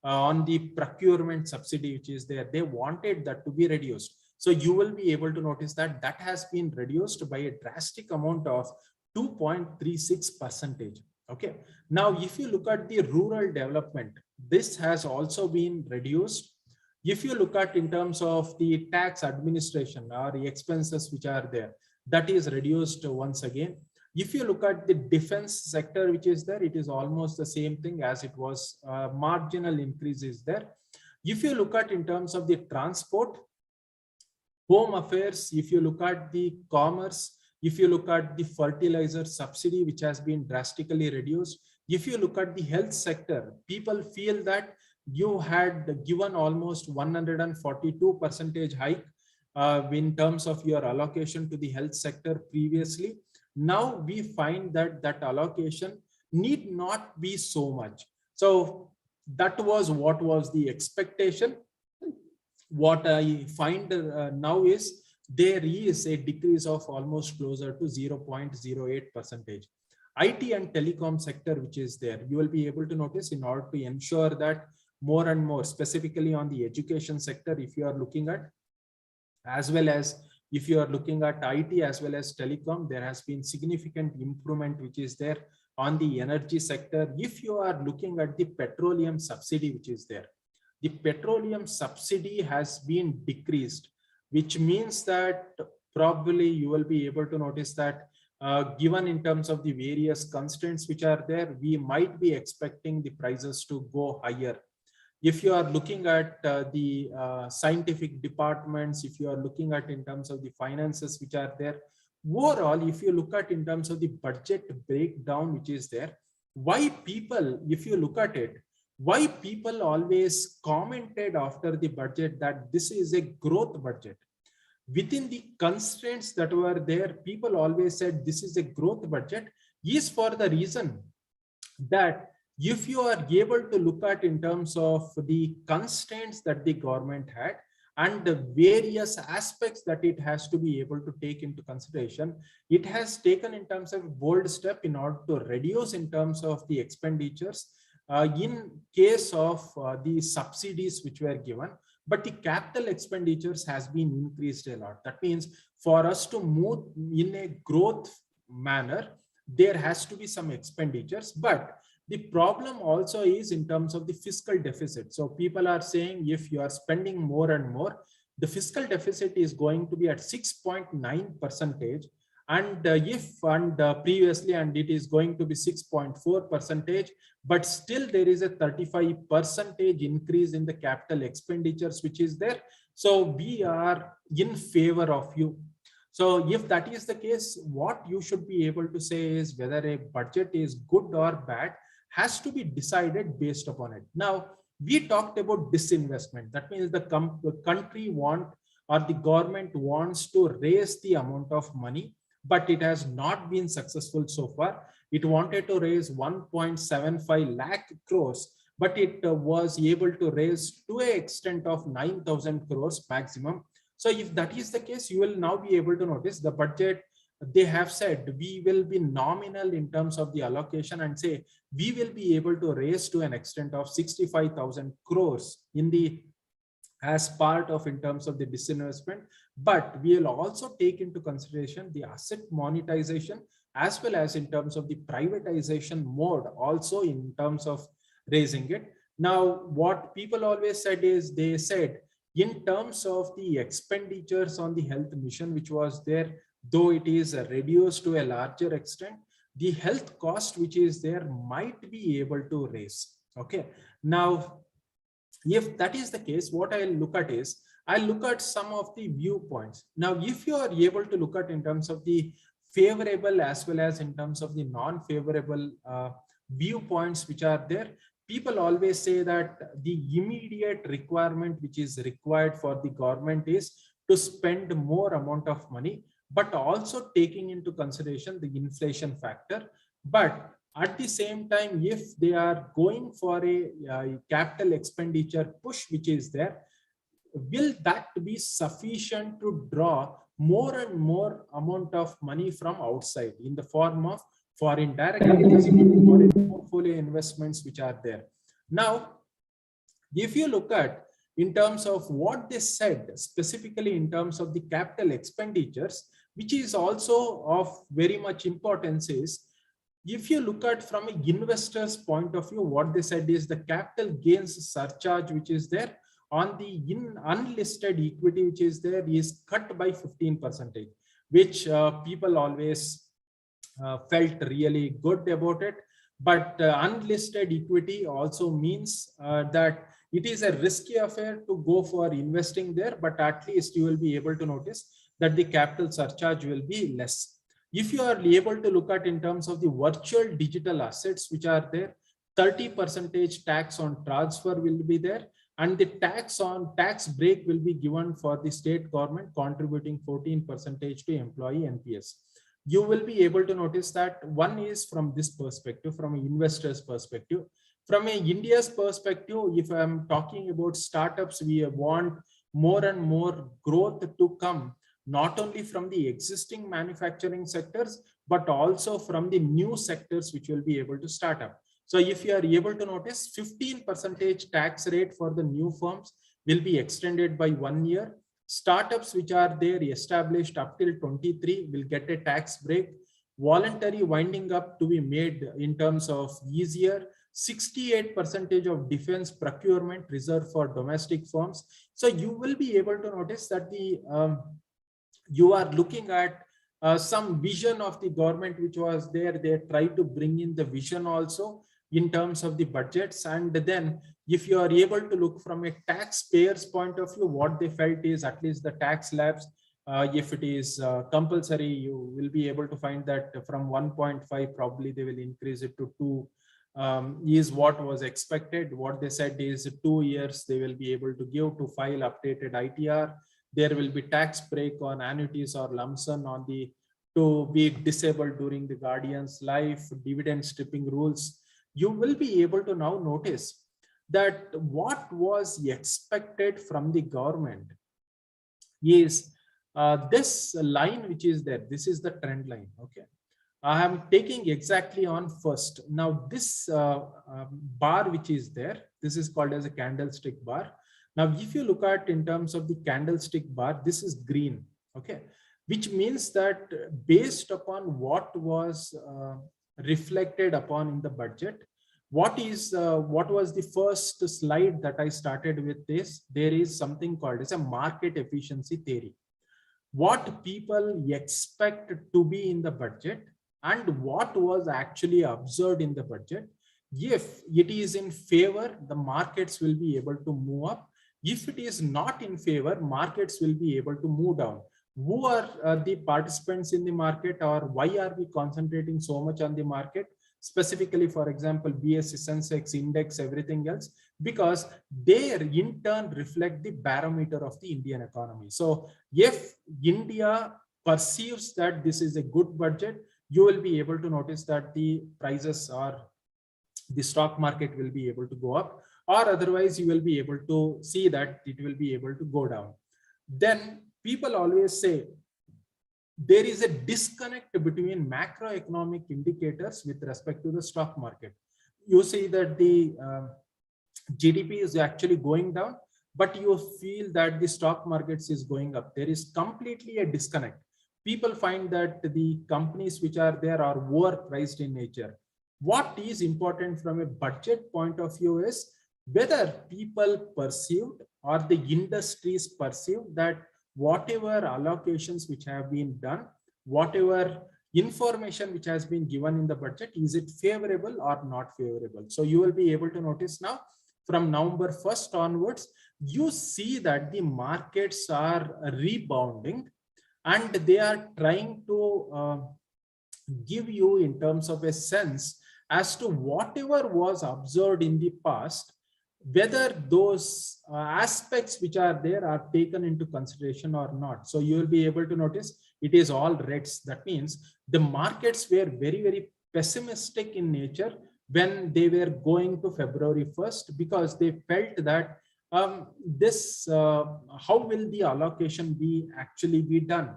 on the procurement subsidy which is there, they wanted that to be reduced. So you will be able to notice that that has been reduced by a drastic amount of 2.36%. Okay. Now, if you look at the rural development, this has also been reduced. If you look at in terms of the tax administration or the expenses which are there, that is reduced once again. If you look at the defense sector which is there, it is almost the same thing as it was. Marginal increase is there. If you look at in terms of the transport, home affairs, if you look at the commerce, if you look at the fertilizer subsidy which has been drastically reduced, if you look at the health sector, people feel that you had given almost 142% hike in terms of your allocation to the health sector previously. Now we find that that allocation need not be so much. So that was what was the expectation. What I find now is there is a decrease of almost closer to 0.08%. IT and telecom sector which is there, you will be able to notice, in order to ensure that more and more, specifically on the education sector, if you are looking at, as well as if you are looking at IT as well as telecom, there has been significant improvement which is there on the energy sector. If you are looking at the petroleum subsidy which is there, the petroleum subsidy has been decreased, which means that probably you will be able to notice that given in terms of the various constraints which are there, we might be expecting the prices to go higher. If you are looking at the scientific departments, if you are looking at in terms of the finances which are there, overall, if you look at in terms of the budget breakdown which is there, why people, if you look at it, why people always commented after the budget that this is a growth budget. Within the constraints that were there, people always said this is a growth budget, is for the reason that if you are able to look at in terms of the constraints that the government had and the various aspects that it has to be able to take into consideration, it has taken in terms of a bold step in order to reduce in terms of the expenditures in case of the subsidies which were given, but the capital expenditures has been increased a lot. That means for us to move in a growth manner, there has to be some expenditures, but the problem also is in terms of the fiscal deficit. So people are saying if you are spending more and more, the fiscal deficit is going to be at 6.9%, and previously, and it is going to be 6.4%, but still there is a 35% increase in the capital expenditures which is there. So we are in favor of you. So if that is the case, what you should be able to say is whether a budget is good or bad has to be decided based upon it. Now, we talked about disinvestment. That means the country or the government wants to raise the amount of money, but it has not been successful so far. It wanted to raise 1.75 lakh crores, but it was able to raise to an extent of 9,000 crores maximum. So if that is the case, you will now be able to notice the budget. They have said we will be nominal in terms of the allocation and say we will be able to raise to an extent of 65,000 crores in the as part of in terms of the disinvestment, but we will also take into consideration the asset monetization as well as in terms of the privatization mode also in terms of raising it. Now, what people always said is they said in terms of the expenditures on the health mission, which was there, though it is reduced to a larger extent, the health cost which is there might be able to raise. Okay. Now, if that is the case, what I'll look at is I'll look at some of the viewpoints. Now, if you are able to look at in terms of the favorable as well as in terms of the non-favorable viewpoints which are there, people always say that the immediate requirement which is required for the government is to spend more amount of money, but also taking into consideration the inflation factor. But at the same time, if they are going for a capital expenditure push which is there, will that be sufficient to draw more and more amount of money from outside in the form of foreign direct investment, foreign portfolio investments which are there? Now, if you look at in terms of what they said specifically in terms of the capital expenditures, which is also of very much importance, is if you look at from an investor's point of view, what they said is the capital gains surcharge which is there on the unlisted equity which is there is cut by 15%, which people always felt really good about it. But unlisted equity also means that it is a risky affair to go for investing there, but at least you will be able to notice that the capital surcharge will be less. If you are able to look at in terms of the virtual digital assets which are there, 30% tax on transfer will be there, and the tax break will be given for the state government, contributing 14% to employee NPS. You will be able to notice that one is from this perspective, from an investor's perspective. From an India's perspective, if I'm talking about startups, we want more and more growth to come, not only from the existing manufacturing sectors, but also from the new sectors which will be able to start up. So if you are able to notice, 15% tax rate for the new firms will be extended by 1 year. Startups which are there established up till 23 will get a tax break. Voluntary winding up to be made in terms of easier. 68% of defense procurement reserved for domestic firms. So you will be able to notice that you are looking at some vision of the government which was there. They try to bring in the vision also in terms of the budgets. And then if you are able to look from a taxpayer's point of view, what they felt is at least the tax slabs, if it is compulsory, you will be able to find that from 1.5, probably they will increase it to 2, is what was expected. What they said is 2 years they will be able to give to file updated ITR. There will be tax break on annuities or lump sum on the to be disabled during the guardian's life, dividend stripping rules. You will be able to now notice that what was expected from the government is this line which is there. This is the trend line. Okay, I am taking exactly on first. Now this bar which is there, this is called as a candlestick bar. Now if you look at in terms of the candlestick bar, this is green. Okay, which means that based upon what was reflected upon in the budget, what was the first slide that I started with this? There is something called as a market efficiency theory. What people expect to be in the budget and what was actually observed in the budget. If it is in favor, the markets will be able to move up. If it is not in favor, markets will be able to move down. Who are the participants in the market, or why are we concentrating so much on the market? Specifically, for example, BSE, Sensex, Index, everything else, because they in turn reflect the barometer of the Indian economy. So if India perceives that this is a good budget, you will be able to notice that the prices or the stock market will be able to go up, or otherwise you will be able to see that it will be able to go down. Then people always say there is a disconnect between macroeconomic indicators with respect to the stock market. You see that the GDP is actually going down, but you feel that the stock markets is going up. There is completely a disconnect. People find that the companies which are there are overpriced in nature. What is important from a budget point of view is whether people perceived or the industries perceive that whatever allocations which have been done, whatever information which has been given in the budget, is it favorable or not favorable? So you will be able to notice now from November 1st onwards, you see that the markets are rebounding and they are trying to give you in terms of a sense as to whatever was observed in the past, whether those aspects which are there are taken into consideration or not. So you will be able to notice it is all reds. That means the markets were very, very pessimistic in nature when they were going to February 1st, because they felt that how will the allocation be actually be done?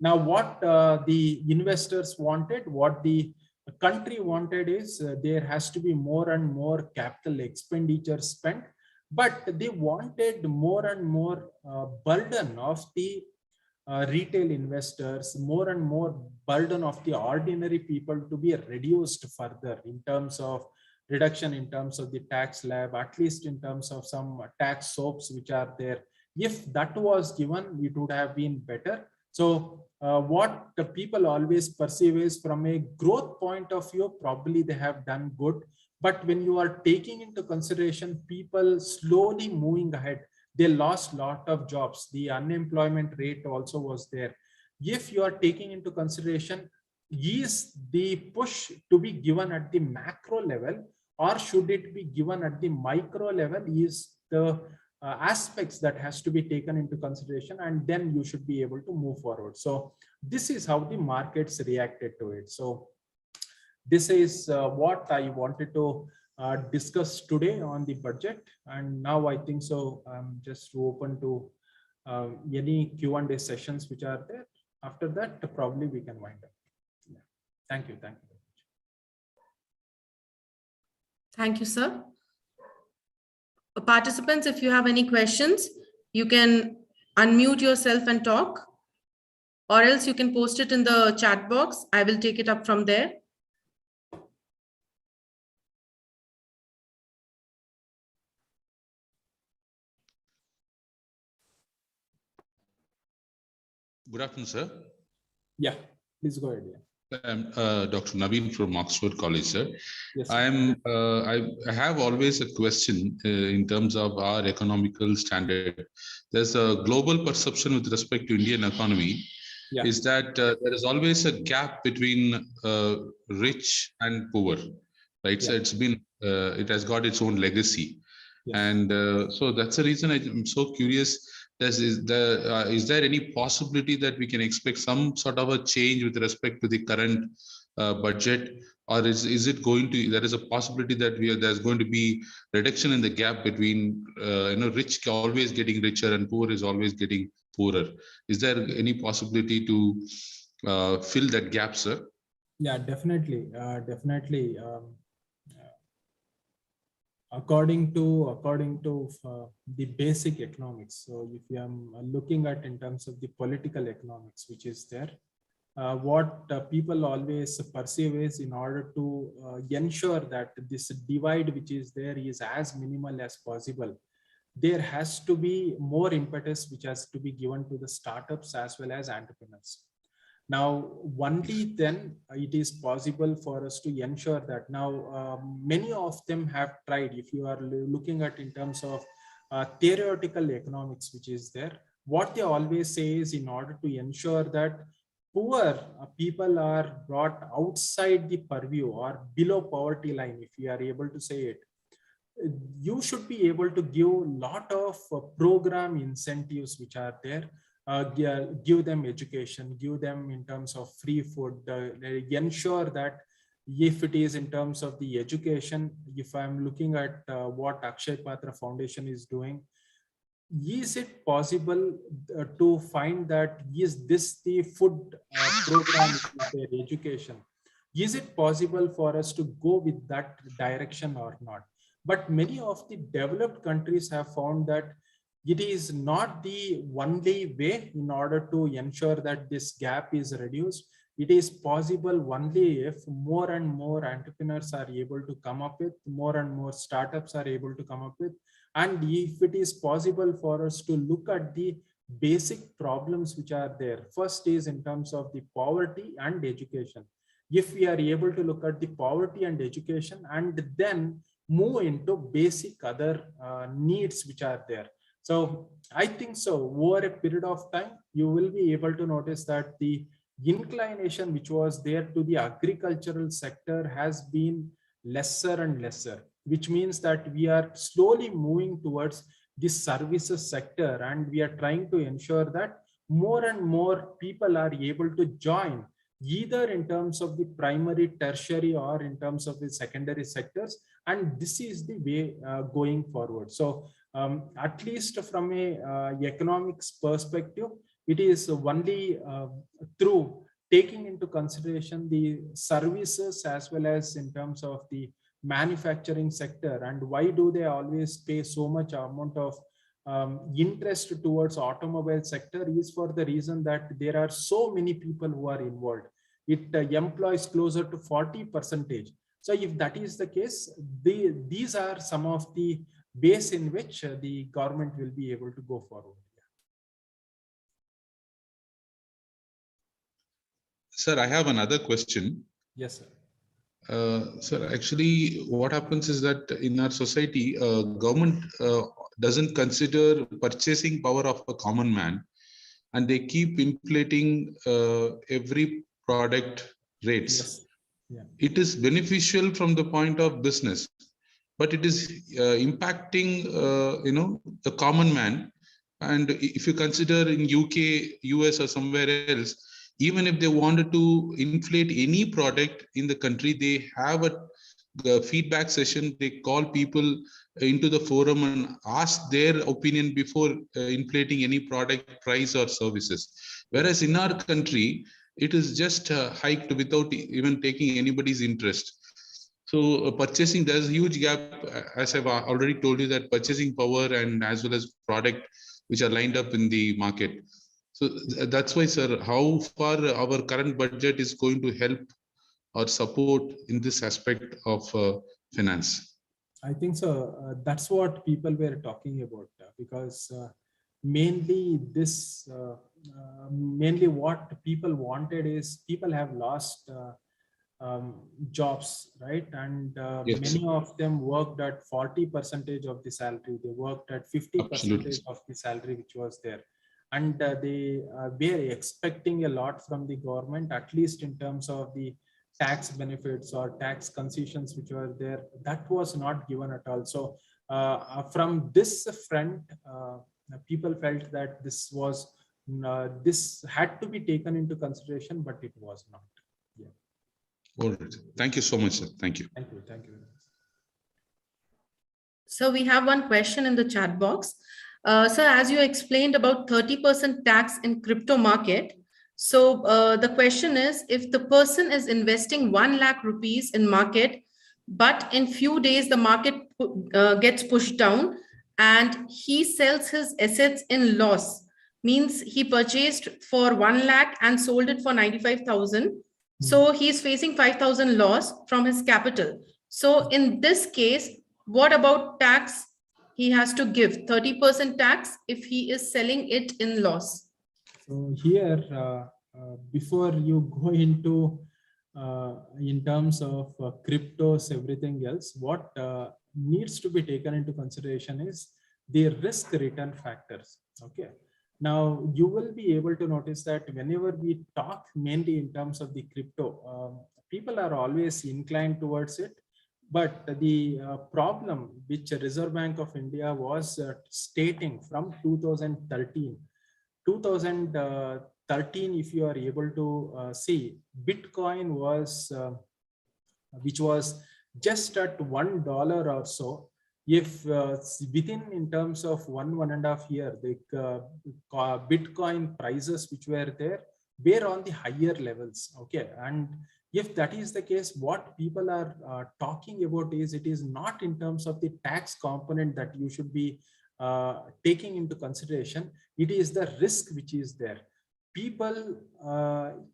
Now, what the investors wanted, what the country wanted is there has to be more and more capital expenditure spent, but they wanted more and more burden of the retail investors, more and more burden of the ordinary people to be reduced further in terms of reduction in terms of the tax slab, at least in terms of some tax soaps which are there. If that was given, it would have been better. So what the people always perceive is from a growth point of view, probably they have done good. But when you are taking into consideration people slowly moving ahead, they lost a lot of jobs. The unemployment rate also was there. If you are taking into consideration, is the push to be given at the macro level or should it be given at the micro level is the aspects that has to be taken into consideration, and then you should be able to move forward. So this is how the markets reacted to it. So this is what I wanted to discuss today on the budget. And now I think so I'm just open to any Q&A sessions which are there. After that, probably we can wind up. Yeah. Thank you. Thank you very much.
Thank you, sir. Participants, if you have any questions, you can unmute yourself and talk, or else you can post it in the chat box. I will take it up from there.
Good afternoon, sir.
Yeah, please go ahead. Yeah.
I'm Dr. Naveen from Oxford College, sir.
Yes, sir.
I have always a question in terms of our economical standard. There's a global perception with respect to Indian economy,
Yeah.
is that there is always a gap between rich and poor, right? So it has got its own legacy.
Yes.
And so that's the reason I'm so curious. Is there any possibility that we can expect some sort of a change with respect to the current budget, or is it going to? There is a possibility that there's going to be reduction in the gap between rich always getting richer and poor is always getting poorer. Is there any possibility to fill that gap, sir?
Yeah, definitely, definitely. According to the basic economics, so if you are looking at in terms of the political economics which is there, what people always perceive is, in order to ensure that this divide which is there is as minimal as possible, there has to be more impetus which has to be given to the startups as well as entrepreneurs. Now, only then it is possible for us to ensure that. Now, many of them have tried. If you are looking at in terms of theoretical economics, which is there, what they always say is, in order to ensure that poor people are brought outside the purview or below poverty line, if you are able to say it, you should be able to give a lot of program incentives which are there. Give them education, give them in terms of free food, ensure that if it is in terms of the education, if I'm looking at what Akshay Patra Foundation is doing, is it possible to find that is this the food program, their education? Is it possible for us to go with that direction or not? But many of the developed countries have found that it is not the only way in order to ensure that this gap is reduced. It is possible only if more and more entrepreneurs are able to come up with, more and more startups are able to come up with, and if it is possible for us to look at the basic problems which are there. First is in terms of the poverty and education. If we are able to look at the poverty and education and then move into basic other needs which are there. So I think so over a period of time, you will be able to notice that the inclination which was there to the agricultural sector has been lesser and lesser, which means that we are slowly moving towards the services sector, and we are trying to ensure that more and more people are able to join either in terms of the primary, tertiary, or in terms of the secondary sectors. And this is the way going forward. So at least from a economics perspective, it is only through taking into consideration the services as well as in terms of the manufacturing sector. And why do they always pay so much amount of interest towards automobile sector is for the reason that there are so many people who are involved. It employs closer to 40%. So if that is the case, these are some of the ways in which the government will be able to go forward.
Sir, I have another question.
Yes, sir.
Sir, actually, what happens is that in our society, government doesn't consider purchasing power of a common man, and they keep inflating every product rates.
Yes. Yeah.
It is beneficial from the point of business, but it is impacting, the common man. And if you consider in UK, US, or somewhere else, even if they wanted to inflate any product in the country, they have a feedback session. They call people into the forum and ask their opinion before inflating any product price or services. Whereas in our country, it is just hiked without even taking anybody's interest. So purchasing, there's a huge gap, as I've already told you, that purchasing power and as well as product which are lined up in the market. So that's why, sir, how far our current budget is going to help or support in this aspect of finance?
I think so. That's what people were talking about, because mainly this, mainly what people wanted is people have lost jobs, right? And
Yes,
many of them worked at 40% of the salary. They worked at 50%
absolutely.
of the salary which was there. And they were expecting a lot from the government, at least in terms of the tax benefits or tax concessions which were there. That was not given at all. So from this front, people felt that this had to be taken into consideration, but it was not. Yeah.
All right. Thank you so much, sir. Thank you.
Thank you. Thank you very much.
So we have one question in the chat box. Sir, as you explained about 30% tax in crypto market. So the question is, if the person is investing 1 lakh rupees in market, but in few days the market gets pushed down and he sells his assets in loss, means he purchased for 1 lakh and sold it for 95,000. So he's facing 5,000 loss from his capital. So in this case, what about tax? He has to give 30% tax if he is selling it in loss.
So here, before you go into in terms of cryptos, everything else, what needs to be taken into consideration is the risk return factors. Okay. Now you will be able to notice that whenever we talk mainly in terms of the crypto, people are always inclined towards it. But the problem which Reserve Bank of India was stating from 2013, if you are able to see, Bitcoin was, which was just at $1 or so. If within in terms of 1.5 year, the Bitcoin prices which were there were on the higher levels. Okay. And if that is the case, what people are talking about is it is not in terms of the tax component that you should be taking into consideration. It is the risk which is there. People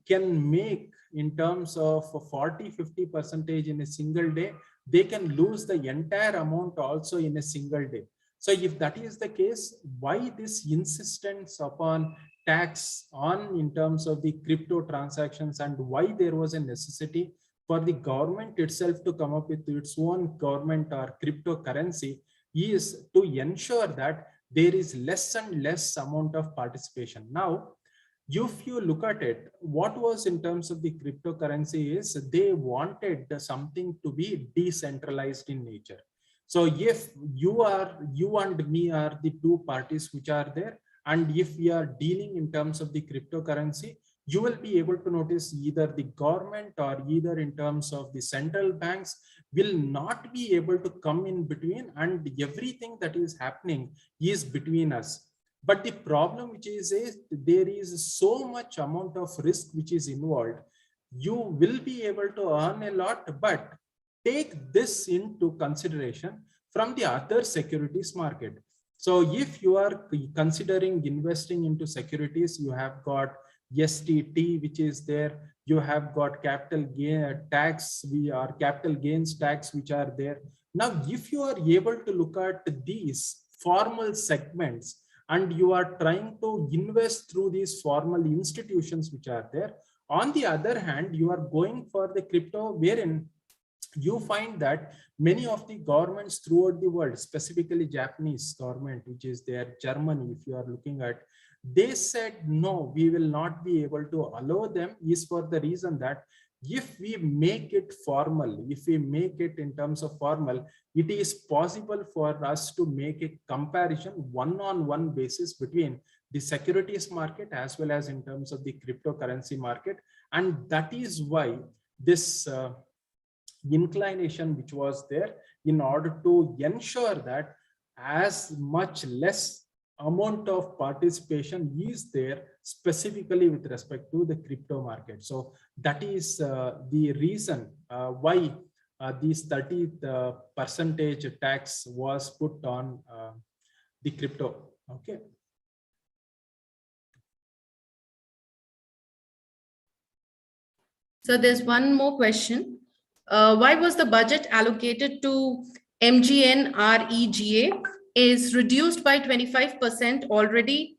can make in terms of 40-50% in a single day. They can lose the entire amount also in a single day. So if that is the case, why this insistence upon tax on in terms of the crypto transactions, and why there was a necessity for the government itself to come up with its own government or cryptocurrency is to ensure that there is less and less amount of participation. Now, if you look at it, what was in terms of the cryptocurrency is they wanted something to be decentralized in nature. So if you and me are the two parties which are there, and if we are dealing in terms of the cryptocurrency, you will be able to notice either the government or either in terms of the central banks will not be able to come in between, and everything that is happening is between us. But the problem which is there is so much amount of risk which is involved. You will be able to earn a lot, but take this into consideration from the other securities market. So if you are considering investing into securities, you have got STT, which is there. You have got capital gain tax, capital gains tax, which are there. Now, if you are able to look at these formal segments, and you are trying to invest through these formal institutions which are there. On the other hand, you are going for the crypto, wherein you find that many of the governments throughout the world, specifically Japanese government, which is there, Germany, if you are looking at, they said, no, we will not be able to allow them, is for the reason that if we make it formal, if we make it in terms of formal, it is possible for us to make a comparison one-on-one basis between the securities market as well as in terms of the cryptocurrency market. And that is why this inclination which was there, in order to ensure that as much less amount of participation is there, specifically with respect to the crypto market. So that is the reason why this 30% tax was put on the crypto. Okay.
So there's one more question. Why was the budget allocated to MGNREGA is reduced by 25% already.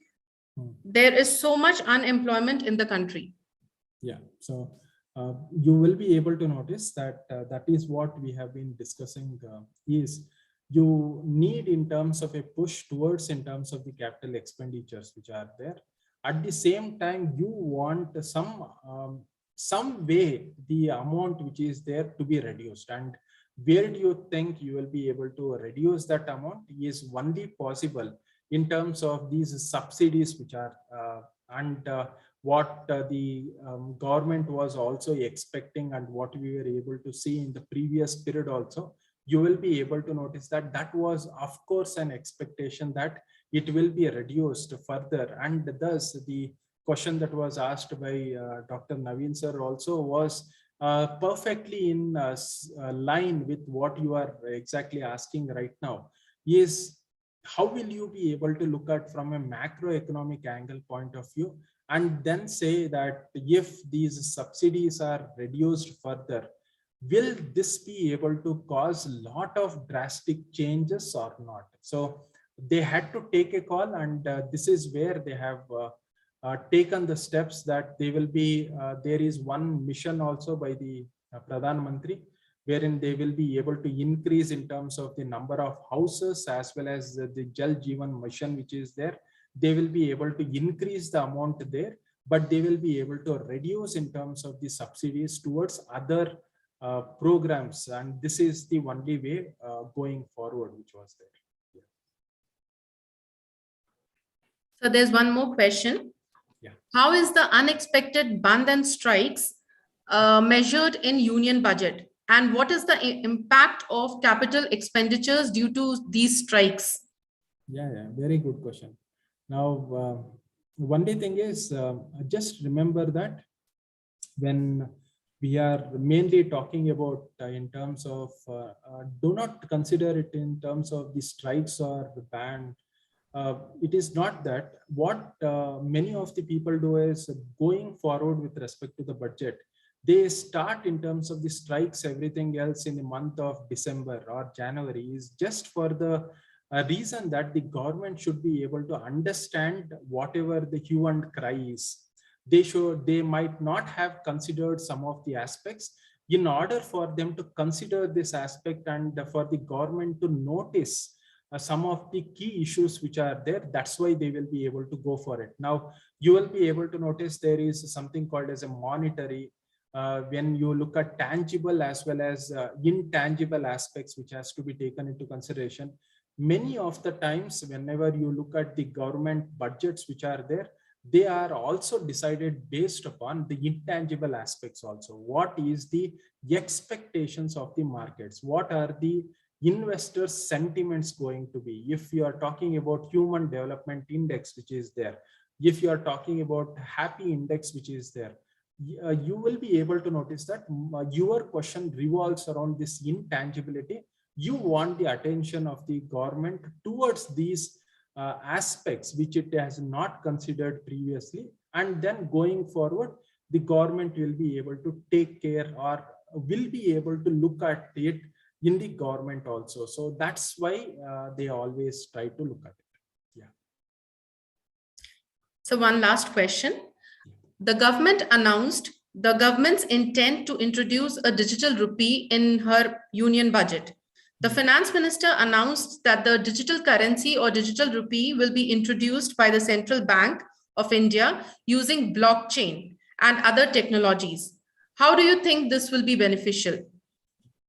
There is so much unemployment in the country.
Yeah, so you will be able to notice that that is what we have been discussing is you need in terms of a push towards in terms of the capital expenditures which are there. At the same time, you want some way the amount which is there to be reduced. And where do you think you will be able to reduce that amount is only possible in terms of these subsidies which are what the government was also expecting and what we were able to see in the previous period also. You will be able to notice that that was of course an expectation that it will be reduced further, and thus the question that was asked by Dr. Naveen sir also was perfectly in line with what you are exactly asking right now, is how will you be able to look at from a macroeconomic angle point of view and then say that if these subsidies are reduced further, will this be able to cause a lot of drastic changes or not? So they had to take a call, and this is where they have taken the steps that they will be, there is one mission also by the Pradhan Mantri, wherein they will be able to increase in terms of the number of houses as well as the Jal Jeevan Mission which is there. They will be able to increase the amount there, but they will be able to reduce in terms of the subsidies towards other programs. And this is the only way going forward which was there. Yeah.
So there's one more question.
Yeah.
How is the unexpected band and strikes measured in union budget? And what is the impact of capital expenditures due to these strikes?
Yeah, very good question. Now, only thing is, just remember that when we are mainly talking about in terms of, do not consider it in terms of the strikes or the ban. It is not that. What many of the people do is going forward with respect to the budget, they start in terms of the strikes, everything else in the month of December or January, is just for the reason that the government should be able to understand whatever the hue and cry is. They might not have considered some of the aspects. In order for them to consider this aspect and for the government to notice some of the key issues which are there, that's why they will be able to go for it. Now, you will be able to notice there is something called as a monetary, when you look at tangible as well as intangible aspects which has to be taken into consideration. Many of the times, whenever you look at the government budgets which are there, they are also decided based upon the intangible aspects also. What is the expectations of the markets? What are the investors' sentiments going to be? If you are talking about human development index which is there, if you are talking about happy index which is there, you will be able to notice that your question revolves around this intangibility. You want the attention of the government towards these aspects which it has not considered previously, and then going forward the government will be able to take care or will be able to look at it in the government also. So that's why they always try to look at it. Yeah.
So one last question. The government announced the government's intent to introduce a digital rupee in her union budget. The finance minister announced that the digital currency or digital rupee will be introduced by the Central Bank of India using blockchain and other technologies. How do you think this will be beneficial?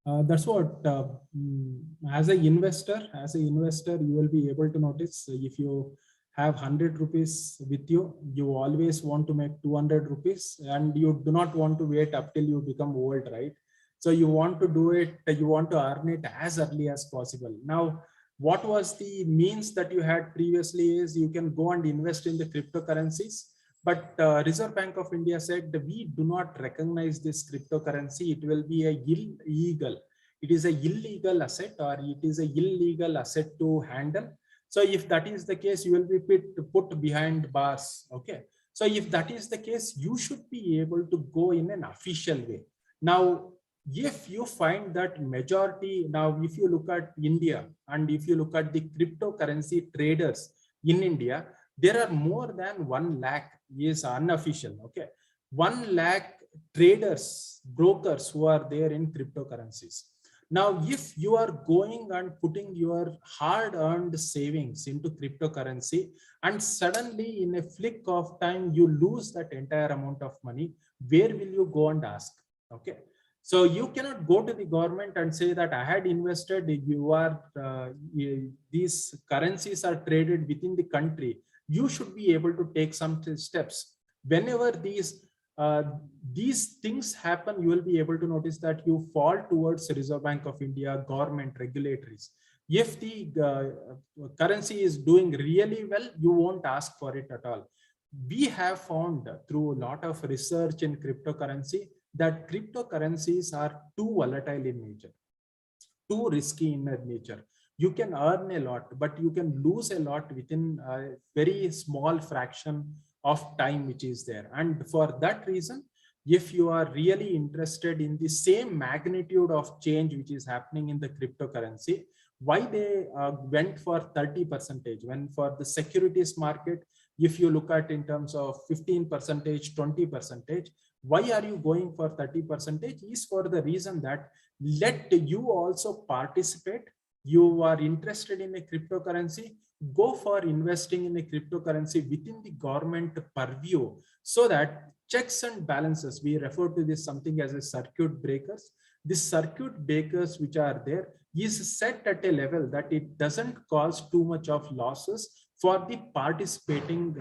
That's what, as an investor, you will be able to notice if you have 100 rupees with you, you always want to make 200 rupees and you do not want to wait up till you become old, right? So you want to do it, you want to earn it as early as possible. Now, what was the means that you had previously is you can go and invest in the cryptocurrencies, but Reserve Bank of India said that we do not recognize this cryptocurrency. It will be illegal. It is an illegal asset, or it is an illegal asset to handle. So if that is the case, you will be put behind bars. Okay. So if that is the case, you should be able to go in an official way. Now, if you find that majority, now if you look at India and if you look at the cryptocurrency traders in India, there are more than 1 lakh is unofficial, okay? 1 lakh traders, brokers who are there in cryptocurrencies. Now, if you are going and putting your hard-earned savings into cryptocurrency and suddenly in a flick of time, you lose that entire amount of money, where will you go and ask? Okay. So you cannot go to the government and say that I had invested, these currencies are traded within the country. You should be able to take some steps. Whenever these things happen, you will be able to notice that you fall towards Reserve Bank of India, government, regulatories. If the currency is doing really well, you won't ask for it at all. We have found through a lot of research in cryptocurrency that cryptocurrencies are too volatile in nature, too risky in nature. You can earn a lot, but you can lose a lot within a very small fraction of time which is there. And for that reason, if you are really interested in the same magnitude of change which is happening in the cryptocurrency, why they went for 30%, when for the securities market, if you look at in terms of 15%, 20%, why are you going for 30% is for the reason that let you also participate. You are interested in a cryptocurrency, go for investing in a cryptocurrency within the government purview, so that checks and balances, we refer to this something as a circuit breakers. The circuit breakers which are there is set at a level that it doesn't cause too much of losses for the participating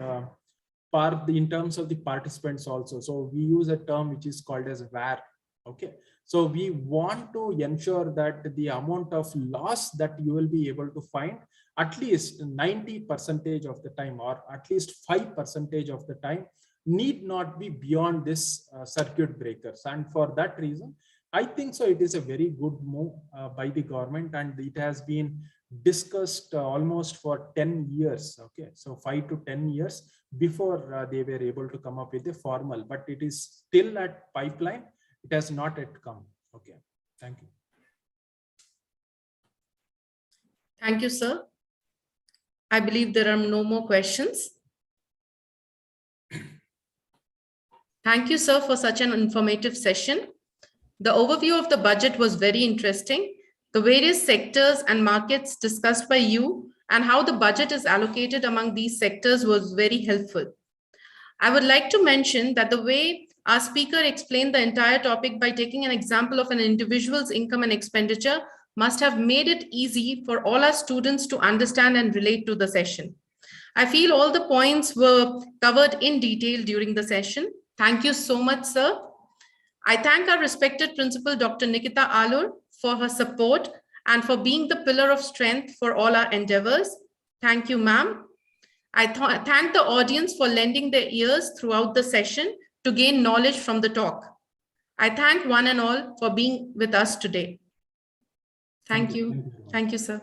part in terms of the participants also. So we use a term which is called as VAR. Okay. So we want to ensure that the amount of loss that you will be able to find at least 90% of the time, or at least 5% of the time, need not be beyond this circuit breakers. And for that reason, I think so it is a very good move by the government, and it has been discussed almost for 10 years. Okay, so 5 to 10 years before they were able to come up with a formal, but it is still at pipeline. It has not yet come. Okay, thank you.
Thank you, sir. I believe there are no more questions. Thank you, sir, for such an informative session. The overview of the budget was very interesting. The various sectors and markets discussed by you and how the budget is allocated among these sectors was very helpful. I would like to mention that the way our speaker explained the entire topic by taking an example of an individual's income and expenditure must have made it easy for all our students to understand and relate to the session. I feel all the points were covered in detail during the session. Thank you so much, sir. I thank our respected principal, Dr. Nikita Alur, for her support and for being the pillar of strength for all our endeavors. Thank you, ma'am. I thank the audience for lending their ears throughout the session to gain knowledge from the talk. I thank one and all for being with us today. Thank you. Thank you, sir.